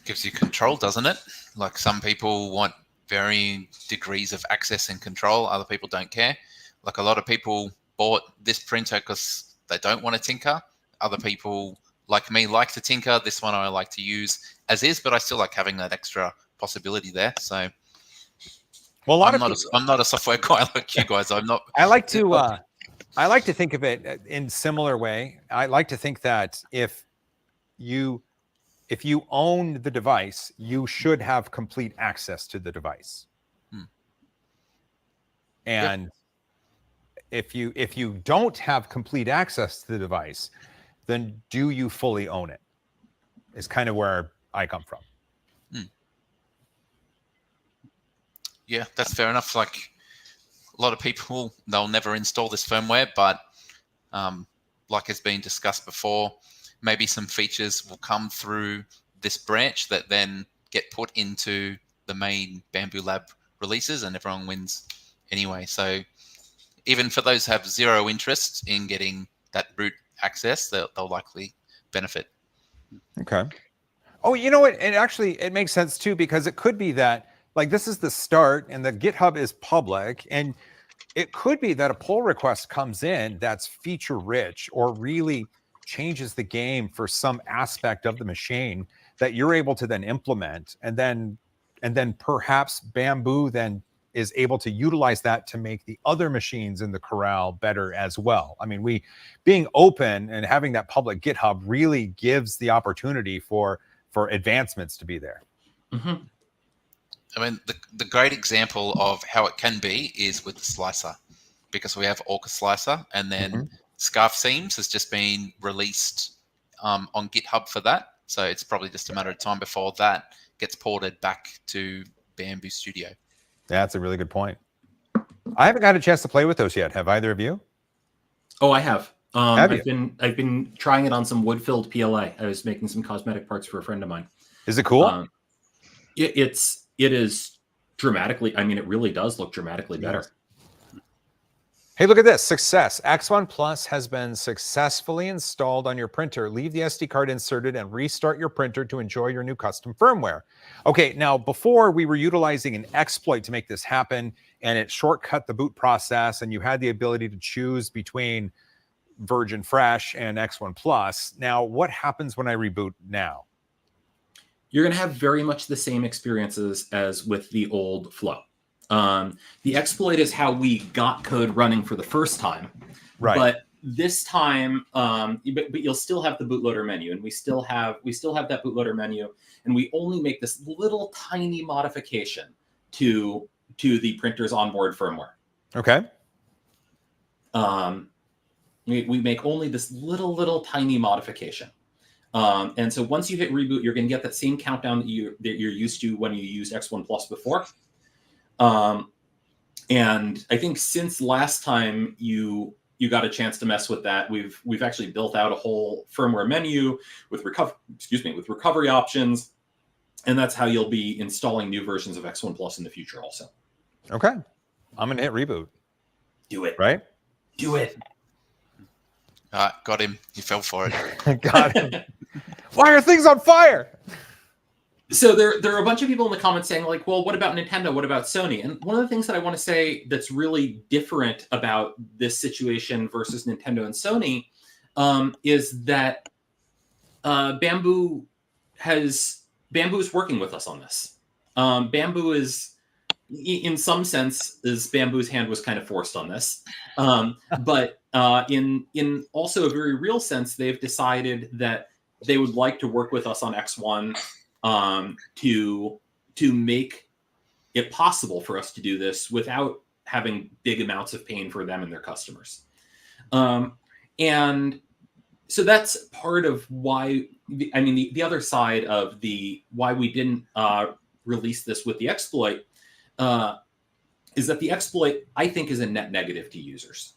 Gives you control, doesn't it? Like some people want varying degrees of access and control. Other people don't care. Like a lot of people bought this printer because they don't want to tinker. Other people, like me, like to tinker. This one I like to use as is, but I still like having that extra possibility there. So, well, I'm not a software guy like you guys. I'm not. I like to think of it in similar way. I like to think that if you own the device, you should have complete access to the device. And if you don't have complete access to the device, then do you fully own it? Is kind of where I come from. Yeah, that's fair enough. Like a lot of people, they'll never install this firmware, but like has been discussed before, maybe some features will come through this branch that then get put into the main Bambu Lab releases, and everyone wins anyway. So even for those who have zero interest in getting that root access, they'll likely benefit. Okay. Oh, you know what? And actually, it makes sense too, because it could be that, like, this is the start and the GitHub is public, and it could be that a pull request comes in that's feature rich or really changes the game for some aspect of the machine that you're able to then implement, and then perhaps Bambu then is able to utilize that to make the other machines in the corral better as well. I mean, being open and having that public GitHub really gives the opportunity for advancements to be there. Mm-hmm. I mean, the great example of how it can be is with the slicer, because we have Orca Slicer, and then Scarf Seams has just been released on GitHub for that. So it's probably just a matter of time before that gets ported back to Bambu Studio. That's a really good point. I haven't got a chance to play with those yet. Have either of you? Oh, I have. Have you? I've been trying it on some wood-filled PLA. I was making some cosmetic parts for a friend of mine. Is it cool? It is dramatically. I mean, it really does look dramatically better. Hey, look at this. Success. X1 has been successfully installed on your printer. Leave the SD card inserted and restart your printer to enjoy your new custom firmware. Okay, now before we were utilizing an exploit to make this happen, and it shortcut the boot process, and you had the ability to choose between Virgin Fresh and X1 Now, what happens when I reboot now? You're going to have very much the same experiences as with the old flow. The exploit is how we got code running for the first time, right? But this time, but you'll still have the bootloader menu, and we still have that bootloader menu, and we only make this little tiny modification to the printer's onboard firmware. Okay. We make only this little tiny modification. And so once you hit reboot, you're going to get that same countdown that you're used to when you used X1 Plus before. And I think since last time you got a chance to mess with that, we've actually built out a whole firmware menu with recovery options, and that's how you'll be installing new versions of X1 Plus in the future also. Okay. I'm going to hit reboot. Do it. Right? Do it. Got him. He fell for it. Got him. Why are things on fire? So there are a bunch of people in the comments saying, like, well, what about Nintendo? What about Sony? And one of the things that I want to say that's really different about this situation versus Nintendo and Sony is that Bambu is working with us on this. Bambu is, in some sense, Bambu's hand was kind of forced on this. But in also a very real sense, they've decided that they would like to work with us on X1 to make it possible for us to do this without having big amounts of pain for them and their customers. And so that's part of why, the other side of why we didn't release this with the exploit is that the exploit, I think, is a net negative to users.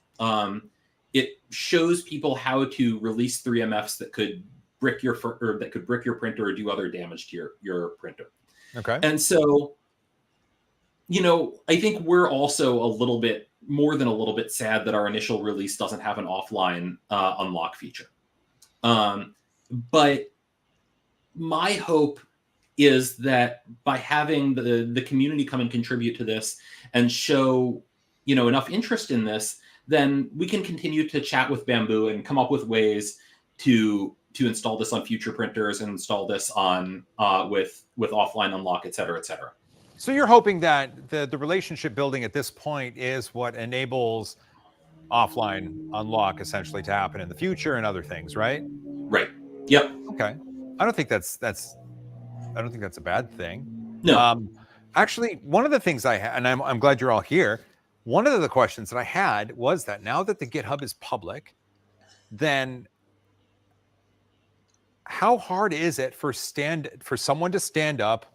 It shows people how to release 3MFs that could brick your printer or do other damage to your printer. Okay. And so, I think we're also a little bit more than a little bit sad that our initial release doesn't have an offline unlock feature. But my hope is that by having the community come and contribute to this and show, enough interest in this, then we can continue to chat with Bambu and come up with ways to install this on future printers and install this on with offline unlock, et cetera, et cetera. So you're hoping that the relationship building at this point is what enables offline unlock essentially to happen in the future and other things, right? Right. Yep. Okay. I don't think that's a bad thing. No. Actually, one of the things and I'm glad you're all here. one of the questions that I had was that now that the GitHub is public, then how hard is it for someone to stand up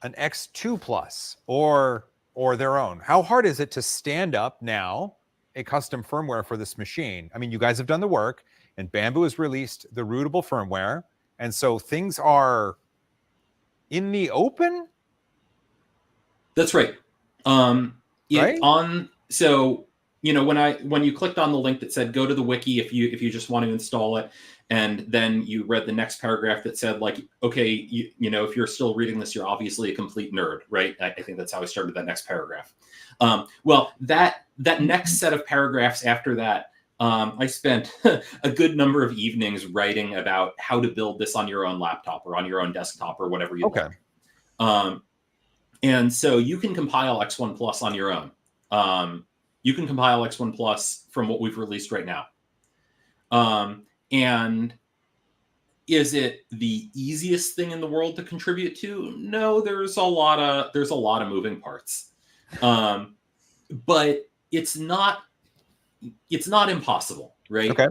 an X2 Plus or their own? How hard is it to stand up now a custom firmware for this machine? I mean, you guys have done the work, and Bambu has released the rootable firmware, and so things are in the open. That's right. Right? So when you clicked on the link that said go to the wiki if you just want to install it, and then you read the next paragraph that said, like, okay, if you're still reading this, you're obviously a complete nerd, right? I think that's how I started that next paragraph. Well, that next set of paragraphs after that, I spent a good number of evenings writing about how to build this on your own laptop or on your own desktop or whatever you like. And so you can compile X1 Plus on your own. You can compile X1 Plus from what we've released right now. And is it the easiest thing in the world to contribute to? No, there's a lot of moving parts. But it's not impossible, right? Okay.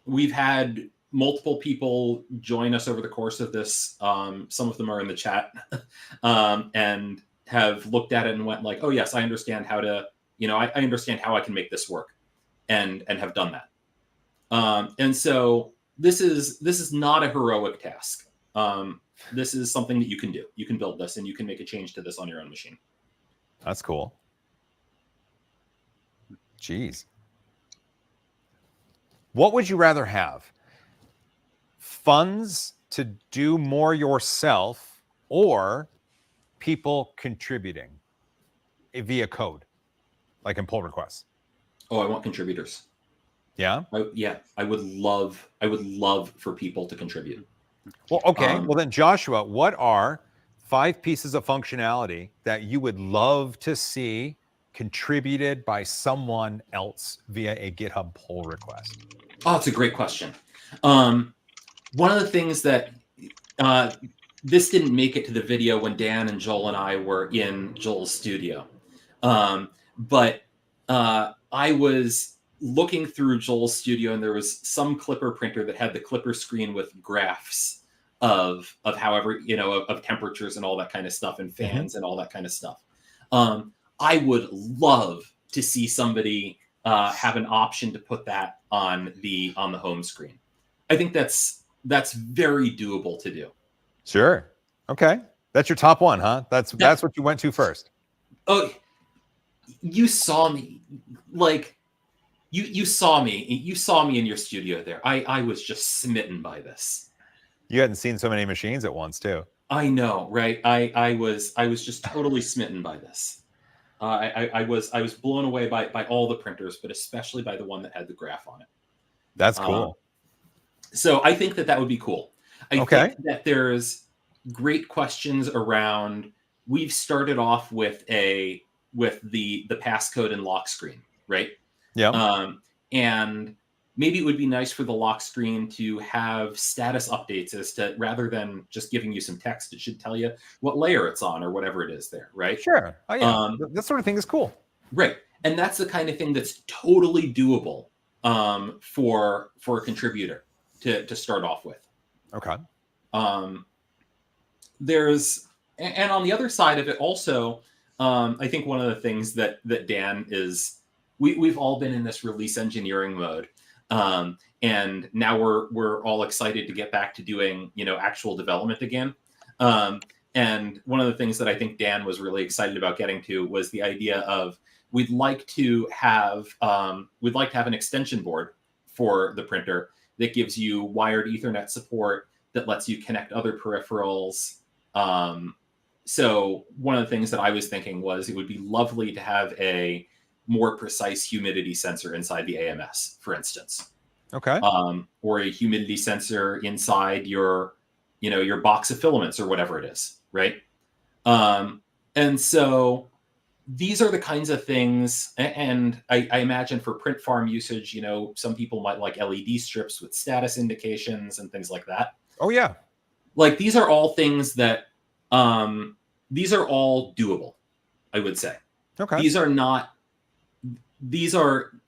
We've had multiple people join us over the course of this. Some of them are in the chat, and have looked at it and went like, oh yes, I understand how to, I understand how I can make this work, and have done that. And so this is not a heroic task. This is something that you can do. You can build this and you can make a change to this on your own machine. That's cool. Jeez. What would you rather have? Funds to do more yourself, or people contributing via code, like in pull requests? Oh, I want contributors. Yeah. I would love for people to contribute. Well, okay. Well then, Joshua, what are 5 pieces of functionality that you would love to see contributed by someone else via a GitHub pull request? Oh, it's a great question. One of the things that this didn't make it to the video when Dan and Joel and I were in Joel's studio, but I was looking through Joel's studio, and there was some Clipper printer that had the Clipper screen with graphs of however, of temperatures and all that kind of stuff, and fans and all that kind of stuff. I would love to see somebody have an option to put that on the home screen. I think that's very doable to do. Sure. Okay. That's your top one, huh? That's what you went to first. Oh, you saw me, like, you saw me in your studio there. I was just smitten by this. You hadn't seen so many machines at once, too. I know, right? I was just totally smitten by this. I was blown away by all the printers, but especially by the one that had the graph on it. That's cool. So I think that would be cool. I think that there's great questions around. We've started off with the passcode and lock screen, right? Yeah. And maybe it would be nice for the lock screen to have status updates as to, rather than just giving you some text, it should tell you what layer it's on or whatever it is there, right? Sure. Oh yeah. That sort of thing is cool. Right. And that's the kind of thing that's totally doable for a contributor to start off with. Okay. And on the other side of it also, I think one of the things that Dan is, we've all been in this release engineering mode. And now we're all excited to get back to doing, actual development again. And one of the things that I think Dan was really excited about getting to was the idea of we'd like to have an extension board for the printer that gives you wired Ethernet support that lets you connect other peripherals. So one of the things that I was thinking was it would be lovely to have a more precise humidity sensor inside the AMS, for instance. Okay. Or a humidity sensor inside your box of filaments or whatever it is, right? And so these are the kinds of things, and I imagine for print farm usage, some people might like LED strips with status indications and things like that. Oh yeah. Like these are all things that, these are all doable. I would say. Okay. These are,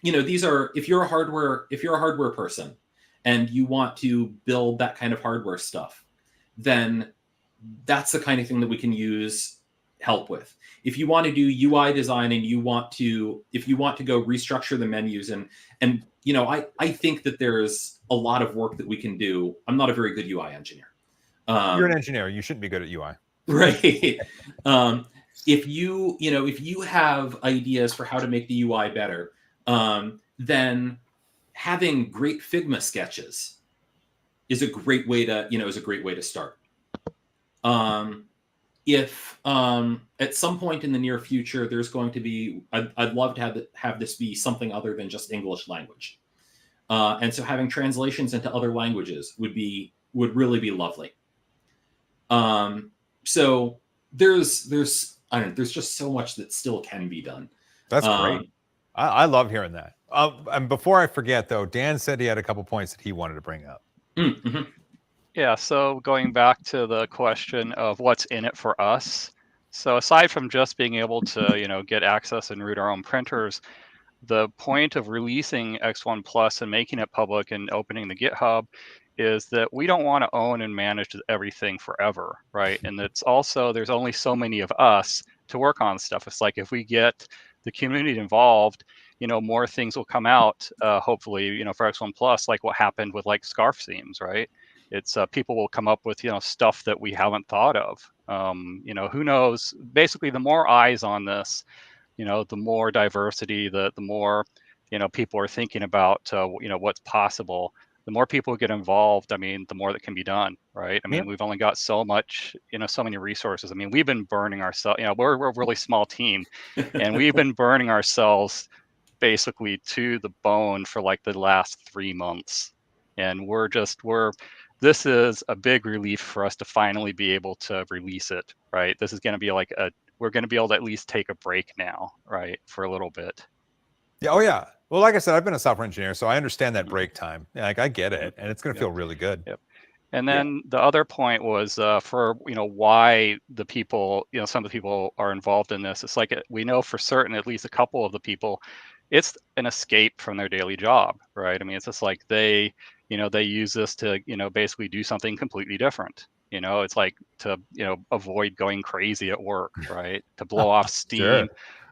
if you're a hardware person and you want to build that kind of hardware stuff, then that's the kind of thing that we can use help with. If you want to do UI design and if you want to go restructure the menus and I think that there's a lot of work that we can do. I'm not a very good UI engineer. You're an engineer. You shouldn't be good at UI. Right. If you have ideas for how to make the UI better, then having great Figma sketches is a great way to start. If at some point in the near future there's going to be, I'd love to have this be something other than just English language, and so having translations into other languages would really be lovely. So there's just so much that still can be done. That's great. I love hearing that. And before I forget, though, Dan said he had a couple points that he wanted to bring up. Mm-hmm. Yeah, so going back to the question of what's in it for us. So aside from just being able to, get access and root our own printers, the point of releasing X1 Plus and making it public and opening the GitHub is that we don't want to own and manage everything forever, right? And it's also, there's only so many of us to work on stuff. It's like if we get the community involved, more things will come out, hopefully, for X1 Plus, like what happened with like scarf seams, right? It's people will come up with, stuff that we haven't thought of. Who knows? Basically, the more eyes on this, the more diversity, the more, people are thinking about, what's possible. The more people get involved, I mean, the more that can be done, right? I mean, we've only got so much, so many resources. I mean, we've been burning ourselves, we're a really small team, and we've been burning ourselves basically to the bone for like the last 3 months. And this is a big relief for us to finally be able to release it, right? This is going to be like we're going to be able to at least take a break now, right? For a little bit. Yeah. Oh yeah. Well, like I said, I've been a software engineer, so I understand that break time. Like I get it, and it's going to feel really good. Yep. And then the other point was for why the people, some of the people are involved in this. It's like we know for certain, at least a couple of the people, it's an escape from their daily job, right? I mean, it's just like they use this to basically do something completely different. It's like to avoid going crazy at work, right? To blow off steam. Sure.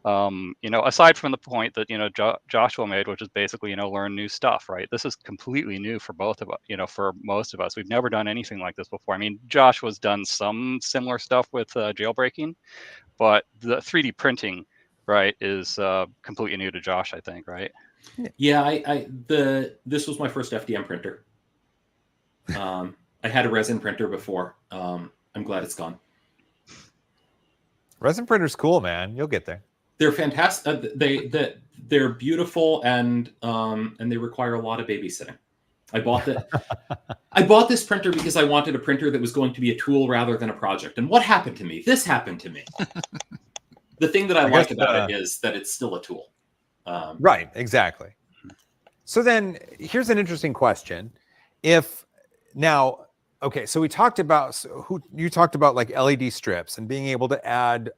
Aside from the point that Joshua made, which is basically learn new stuff, right? This is completely new for both of us. For most of us, we've never done anything like this before. I mean, Joshua's done some similar stuff with jailbreaking, but the 3D printing, right, is completely new to Josh, I think, right? Yeah, this was my first FDM printer. I had a resin printer before. I'm glad it's gone. Resin printer's cool, man. You'll get there. They're fantastic. They're beautiful and they require a lot of babysitting. I bought this printer because I wanted a printer that was going to be a tool rather than a project. And what happened to me? This happened to me. The thing that I like about it is that it's still a tool. Right, exactly. So then here's an interesting question. So we talked about, you talked about like LED strips and being able to add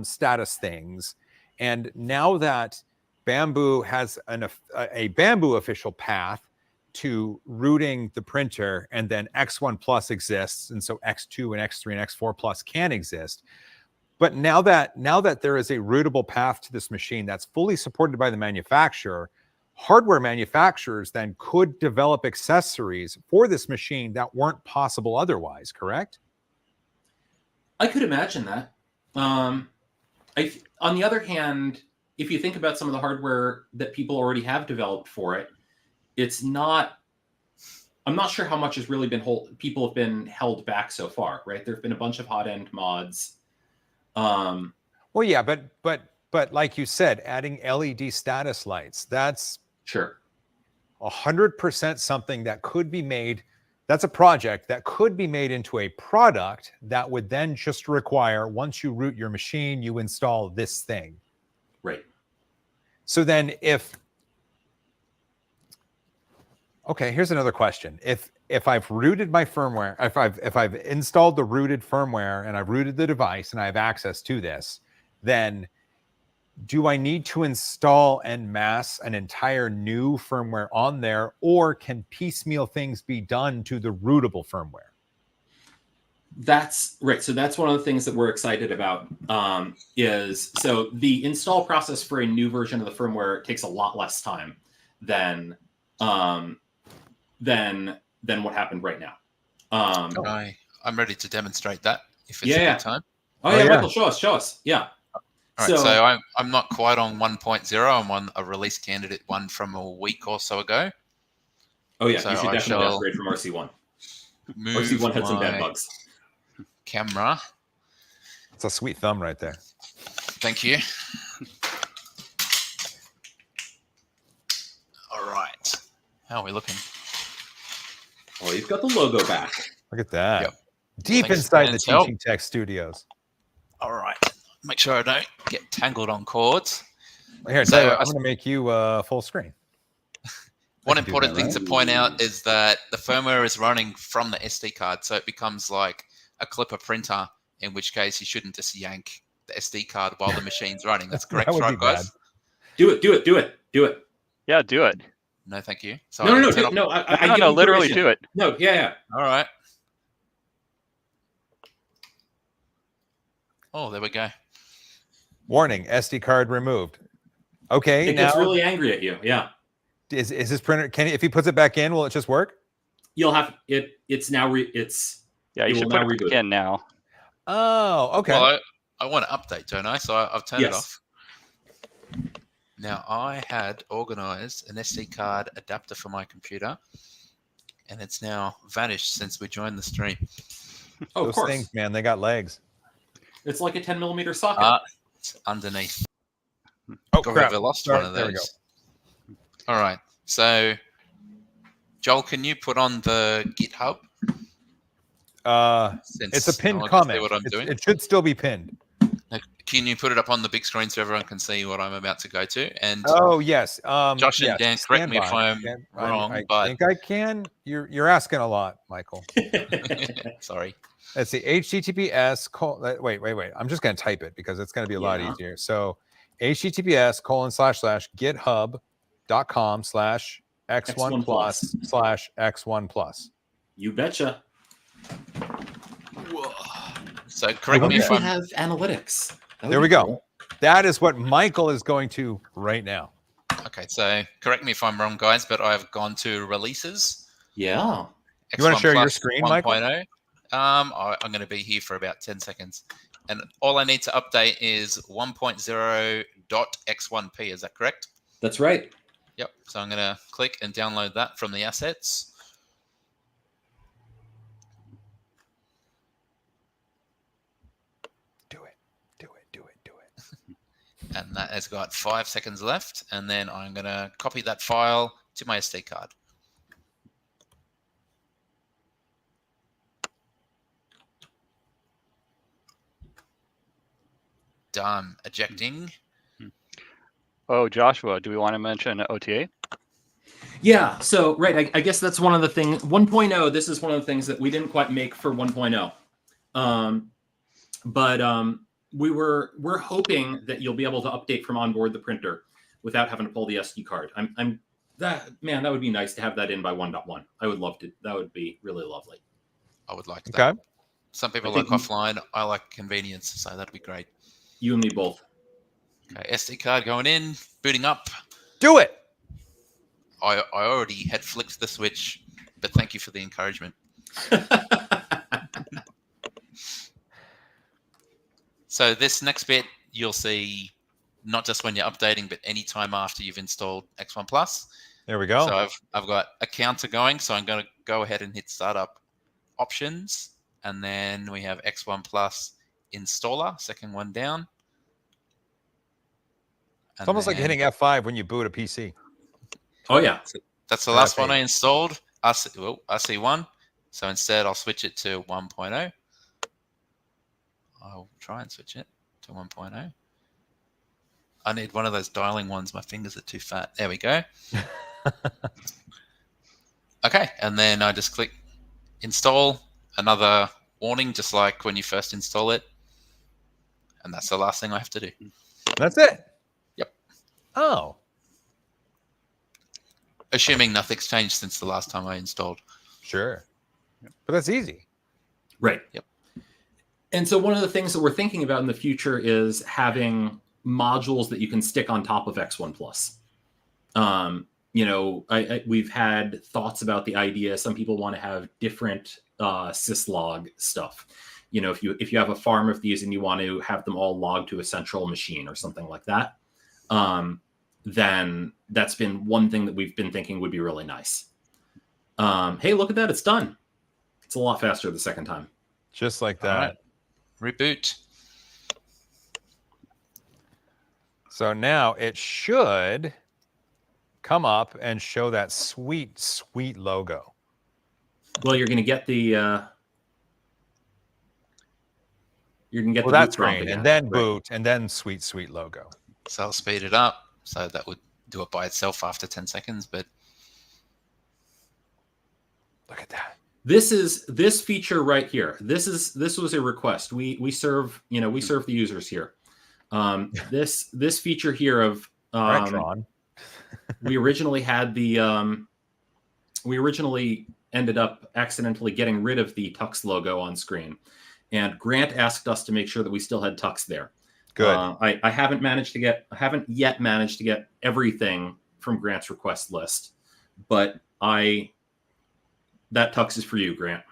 status things. And now that Bambu has a Bambu official path to rooting the printer, and then X1 Plus exists, and so X2 and X3 and X4 Plus can exist. But now that there is a rootable path to this machine that's fully supported by the manufacturer, hardware manufacturers then could develop accessories for this machine that weren't possible otherwise, correct? I could imagine that. On the other hand, if you think about some of the hardware that people already have developed for it, I'm not sure how much has really people have been held back so far, right? There have been a bunch of hot end mods. Well, yeah, but like you said, adding LED status lights, that's sure 100% something that could be made. That's a project that could be made into a product that would then just require, once you root your machine, you install this thing. Right. So then okay, here's another question. If I've rooted my firmware, if I've installed the rooted firmware and I've rooted the device and I have access to this, then do I need to install en masse an entire new firmware on there, or can piecemeal things be done to the rootable firmware? That's right. So that's one of the things that we're excited about. So the install process for a new version of the firmware takes a lot less time than what happened right now. I'm ready to demonstrate that if it's Yeah, a yeah. good time. Oh, Oh, yeah, yeah. Michael, show us. Yeah. All right, so I'm not quite on 1.0. I'm on a release candidate one from a week or so ago. Oh yeah, So you should I definitely shall upgrade from RC1. move RC1 had some bad my bugs. camera. It's a sweet thumb right there. Thank you. All right. How are we looking? Oh, you've got the logo back. Look at that. Yep. Deep Thanks, inside the Dan's help. Teaching Tech Studios. All right. Make sure I don't get tangled on cords. Here, So tell you what, I'm going to make you full screen. One can do important that, thing right? to point out is that the firmware is running from the SD card, so it becomes like a clipper printer, in which case you shouldn't just yank the SD card while the machine's running. That's correct, That would right, be guys? bad. Do it. Yeah, do it. No, thank you. So No. turn off- I No, give you literally permission. do it. No, yeah. All right. Oh, there we go. Warning, SD card removed. Okay, It now gets really angry at you. Yeah. is this printer, if he puts it back in, will it just work? You'll have it. It's now. Yeah, It you should will put now it reboot. back in now. Oh, okay. Well, I want to update, don't I? So I've turned it Yes. off. Now, I had organized an SD card adapter for my computer, and it's now vanished since we joined the stream. Oh, of Those course. things, man, they got legs. It's like a 10mm socket. It's underneath. Oh, Got crap. ever lost Sorry, one of there we go. those. All right. So, Joel, can you put on the GitHub? Since It's a pinned no one can see comment. what I'm doing. It should still be pinned. Can you put it up on the big screen so everyone can see what I'm about to go to? And Oh, yes. Josh and yes, Dan, correct me if standby. I'm wrong, I but think I can. You're asking a lot, Michael. sorry. Let's see. HTTPS. Wait. I'm just going to type it because it's going to be a lot Yeah. easier. So https://github.com/x1 plus/x1 plus. You betcha. So correct me If if we I'm have analytics. That would There be we go. cool. That is what Michael is going to right now. okay. So correct me if I'm wrong, guys, but I've gone to releases. Yeah. You wanna X1 share your Plus screen, Michael? 1.0. I'm going to be here for about 10 seconds. And all I need to update is 1.0.x1p. Is that correct? That's right. Yep. So I'm going to click and download that from the assets. Do it. And that has got 5 seconds left. And then I'm going to copy that file to my SD card. Done. Ejecting. Oh, Joshua, do we want to mention OTA? Yeah. So, right. I guess that's one of the things. 1.0, this is one of the things that we didn't quite make for 1.0. But we're hoping that you'll be able to update from onboard the printer without having to pull the SD card. That would be nice to have that in by 1.1. I would love to. That would be really lovely. I would like that. Okay. Some people I like think- offline. I like convenience, so that'd be great. You and me both. Okay, SD card going in, booting up. Do it. I already had flicked the switch, but thank you for the encouragement. So this next bit, you'll see not just when you're updating, but any time after you've installed X1 Plus. There we go. So I've got a counter going, so I'm going to go ahead and hit startup options, and then we have X1 Plus installer, second one down. It's almost like hitting F5 when you boot a PC. Oh yeah. That's the last one I installed, RC1. So instead, I'll switch it to 1.0. I'll try and switch it to 1.0. I need one of those dialing ones. My fingers are too fat. There we go. Okay, and then I just click install. Another warning, just like when you first install it. and that's the last thing I have to do. That's it. Yep. Oh, Assuming nothing's changed since the last time I installed. sure. But that's easy. Right. Yep. And so one of the things that we're thinking about in the future is having modules that you can stick on top of X1Plus. We've had thoughts about the idea. Some people want to have different syslog stuff. If you have a farm of these and you want to have them all logged to a central machine or something like that, then that's been one thing that we've been thinking would be really nice. Hey, look at that. It's done. It's a lot faster the second time. Just like that. All right. Reboot. So now it should come up and show that sweet, sweet logo. Well, you're going to get the Well, that's great. And then boot, and then sweet, sweet logo. So I'll speed it up. So that would do it by itself after 10 seconds, but Look at that. This feature right here. This was a request. We serve the users here. This feature here of we originally had we originally ended up accidentally getting rid of the Tux logo on screen, and Grant asked us to make sure that we still had Tux there. Good. I haven't yet managed to get everything from Grant's request list, but that Tux is for you, Grant.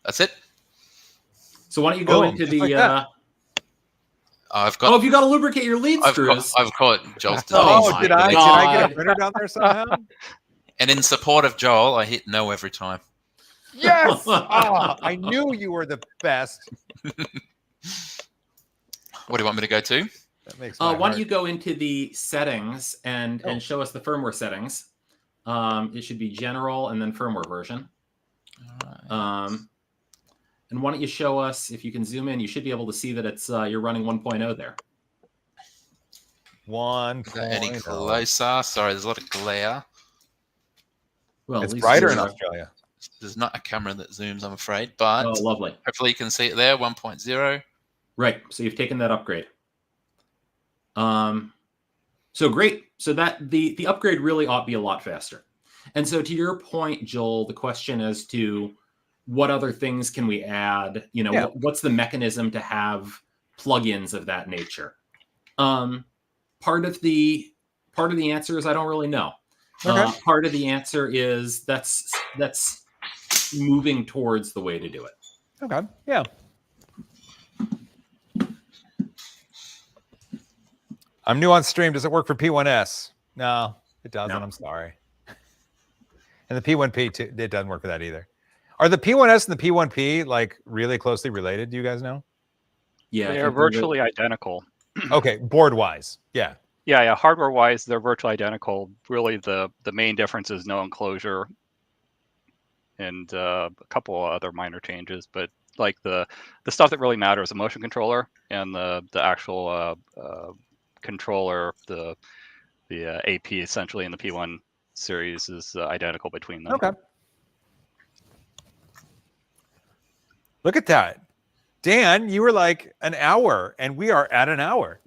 that's it. So why don't you go into just the like that. I've got. Oh, if you got to lubricate your lead screws. I've got Joel's Oh, design. Did I get a printer down there somehow? And in support of Joel, I hit no every time. Yes. Oh, I knew you were the best. What do you want me to go to? That makes Why don't you go into the settings and show us the firmware settings? It should be general and then firmware version. All right. And why don't you show us, if you can zoom in, you should be able to see that it's you're running 1.0 there. 1.0. Any closer? Sorry, there's a lot of glare. Well, It's at least brighter you're, in Australia. There's not a camera that zooms, I'm afraid, but Oh, lovely. hopefully you can see it there, 1.0. Right. So you've taken that upgrade. So great. So that the upgrade really ought to be a lot faster. And so to your point, Joel, the question as to what other things can we add? What's the mechanism to have plugins of that nature? Part of the answer is I don't really know. Okay. Part of the answer is that's moving towards the way to do it. Okay. Yeah. I'm new on stream. Does it work for P1S? No, it doesn't. No. I'm sorry. And the P1P too, it doesn't work for that either. Are the P1S and the P1P like really closely related? Do you guys know? Yeah, They are virtually identical. Okay, board wise, yeah. Yeah. Hardware wise, they're virtually identical. Really, the main difference is no enclosure and a couple of other minor changes. But like the stuff that really matters, the motion controller and the actual controller, the AP essentially in the P1 series is identical between them. Okay. Look at that. Dan, you were like an hour and we are at an hour.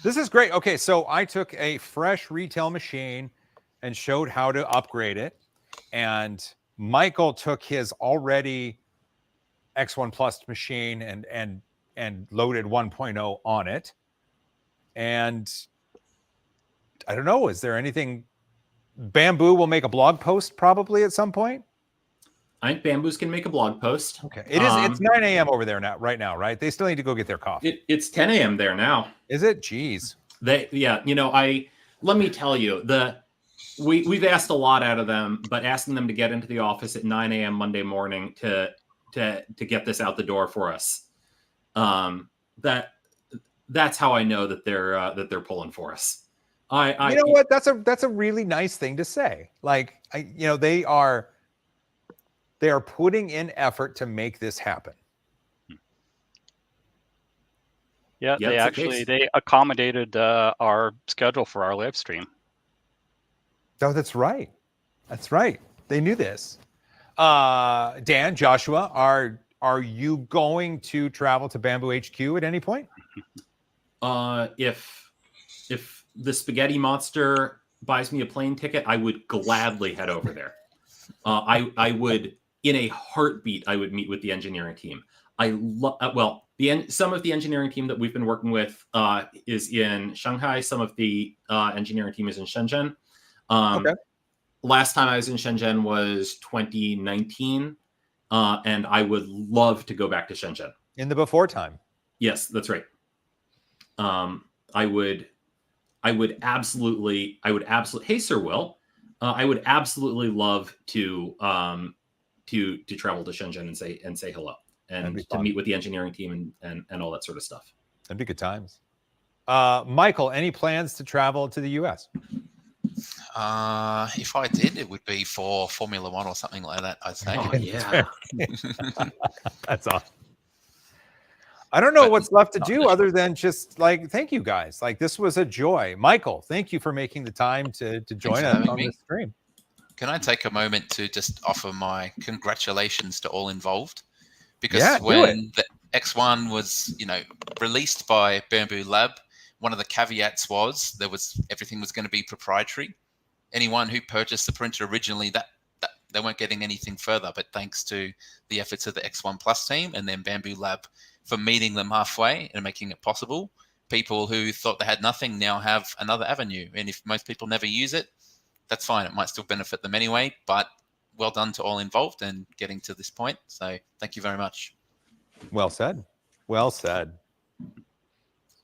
This is great. Okay, so I took a fresh retail machine and showed how to upgrade it. And Michael took his already X1 machine and loaded 1.0 on it. And I don't know, is there anything? Bambu will make a blog post probably at some point. I think Bambu's can make a blog post. Okay. It's 9 a.m. over there right now, right? They still need to go get their coffee. It's 10 a.m. there now. Is it? Jeez. Let me tell you, we've asked a lot out of them, but asking them to get into the office at 9 a.m. Monday morning to get this out the door for us. That's how I know that they're pulling for us. You know what? That's a really nice thing to say. Like, they are putting in effort to make this happen. Yeah, they accommodated our schedule for our live stream. Oh, that's right. That's right. They knew this. Dan, Joshua, are you going to travel to Bambu HQ at any point? If the spaghetti monster buys me a plane ticket, I would gladly head over there. I would, in a heartbeat, I would meet with the engineering team. Some of the engineering team that we've been working with is in Shanghai. Some of the engineering team is in Shenzhen. Okay. Last time I was in Shenzhen was 2019, and I would love to go back to Shenzhen. In the before time. Yes, that's right. I would absolutely. Hey, Sir Will, I would absolutely love to travel to Shenzhen and say hello and to meet with the engineering team and all that sort of stuff. That'd be good times. Michael, any plans to travel to the US? If I did, it would be for Formula One or something like that, I'd say. Oh, yeah. That's awesome. I don't know what's left to do other than just like, thank you guys. Like, this was a joy. Michael, thank you for making the time to join us on this stream. Can I take a moment to just offer my congratulations to all involved? Because Yeah, when the X1 was, released by Bambu Lab, one of the caveats was everything was going to be proprietary. Anyone who purchased the printer originally, that they weren't getting anything further. But thanks to the efforts of the X1+ team and then Bambu Lab for meeting them halfway and making it possible, people who thought they had nothing now have another avenue. And if most people never use it, that's fine. It might still benefit them anyway. But well done to all involved and getting to this point. So thank you very much. Well said. Well said.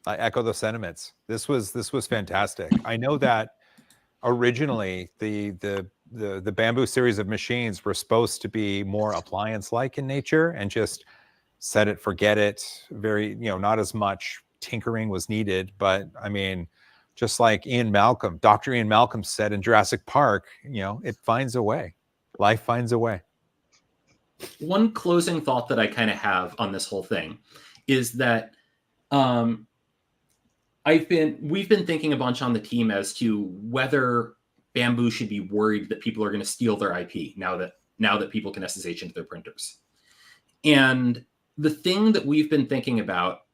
I echo those sentiments. This was fantastic. I know that originally the Bambu series of machines were supposed to be more appliance-like in nature and just set it, forget it. Very, not as much tinkering was needed. But I mean, just like Dr. Ian Malcolm said in Jurassic Park, it finds a way. Life finds a way. One closing thought that I kind of have on this whole thing is that we've been thinking a bunch on the team as to whether Bambu should be worried that people are going to steal their IP now that people can SSH into their printers. And the thing that we've been thinking about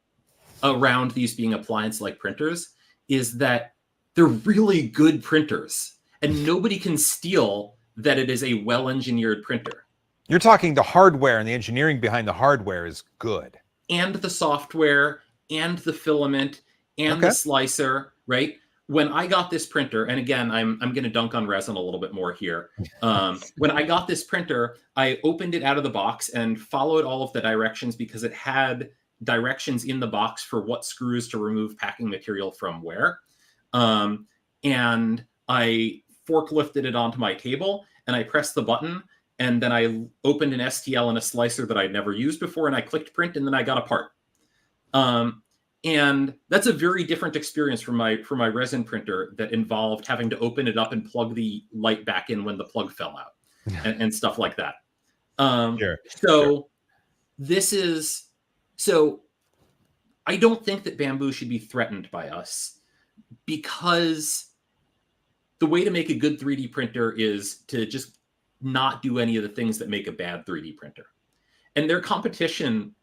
around these being appliance-like printers is that they're really good printers, and nobody can steal that it is a well-engineered printer. You're talking the hardware, and the engineering behind the hardware is good. And the software, and the filament, and the slicer, right? When I got this printer, and again, I'm going to dunk on resin a little bit more here. When I got this printer, I opened it out of the box and followed all of the directions because it had directions in the box for what screws to remove packing material from where. And I forklifted it onto my table, and I pressed the button, and then I opened an STL and a slicer that I'd never used before, and I clicked print, and then I got a part. And that's a very different experience for my resin printer that involved having to open it up and plug the light back in when the plug fell out and stuff like that. So I don't think that Bambu should be threatened by us, because the way to make a good 3D printer is to just not do any of the things that make a bad 3D printer. And their competition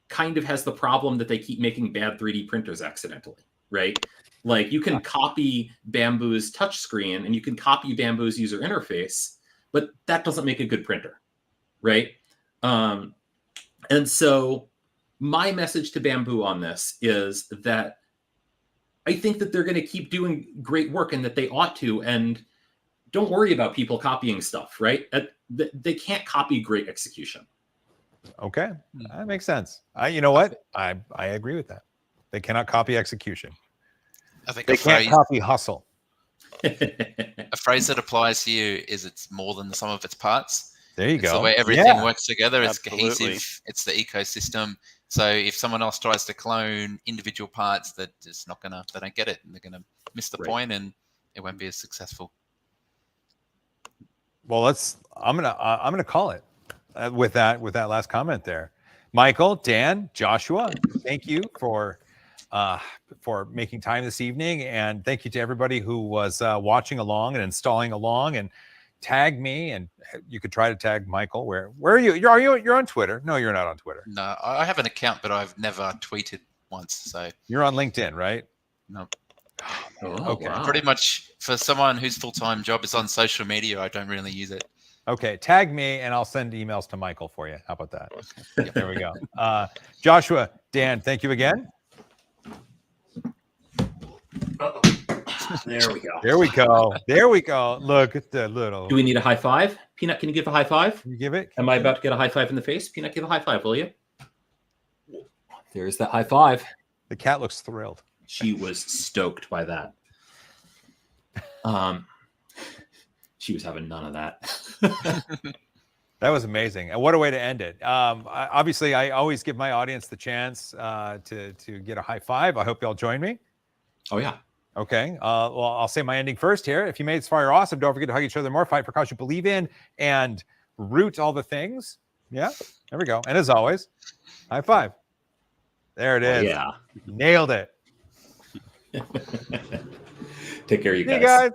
kind of has the problem that they keep making bad 3D printers accidentally, right? Like, you can copy Bambu's touchscreen and you can copy Bambu's user interface, but that doesn't make a good printer, right? And so my message to Bambu on this is that I think that they're going to keep doing great work and that they ought to, and don't worry about people copying stuff, right? They can't copy great execution. Okay, that makes sense. You know what? I agree with that. They cannot copy execution. I think they can't copy hustle. A phrase that applies here is it's more than the sum of its parts. There you go. It's the way everything works together. It's Absolutely. cohesive. It's the ecosystem. So if someone else tries to clone individual parts, they don't get it, and they're gonna miss the point, and it won't be as successful. Well, I'm gonna call it with that last comment there. Michael, Dan, Joshua, thank you for making time this evening, and thank you to everybody who was watching along and installing along and tag me, and you could try to tag Michael. Where are you? You're on Twitter? No, you're not on Twitter. No, I have an account, but I've never tweeted once. So You're on LinkedIn, right? no. Okay. Wow. Pretty much for someone whose full-time job is on social media, I don't really use it. Okay, tag me and I'll send emails to Michael for you. How about that? There we go. Joshua, Dan, thank you again. There we go. There we go. There we go. Look at the little. Do we need a high five? Peanut, can you give a high five? Can you give it? Am I about to get a high five in the face? Peanut, give a high five, will you? There's that high five. The cat looks thrilled. She was stoked by that. She was having none of that. That was amazing. And what a way to end it. Obviously, I always give my audience the chance to get a high five. I hope y'all join me. Oh, yeah. Okay. Well, I'll say my ending first here. If you made it this far, you're awesome. Don't forget to hug each other more, fight for cause you believe in, and root all the things. Yeah. There we go. And as always, high five. There it is. Yeah. Nailed it. Take care, you See you guys. guys.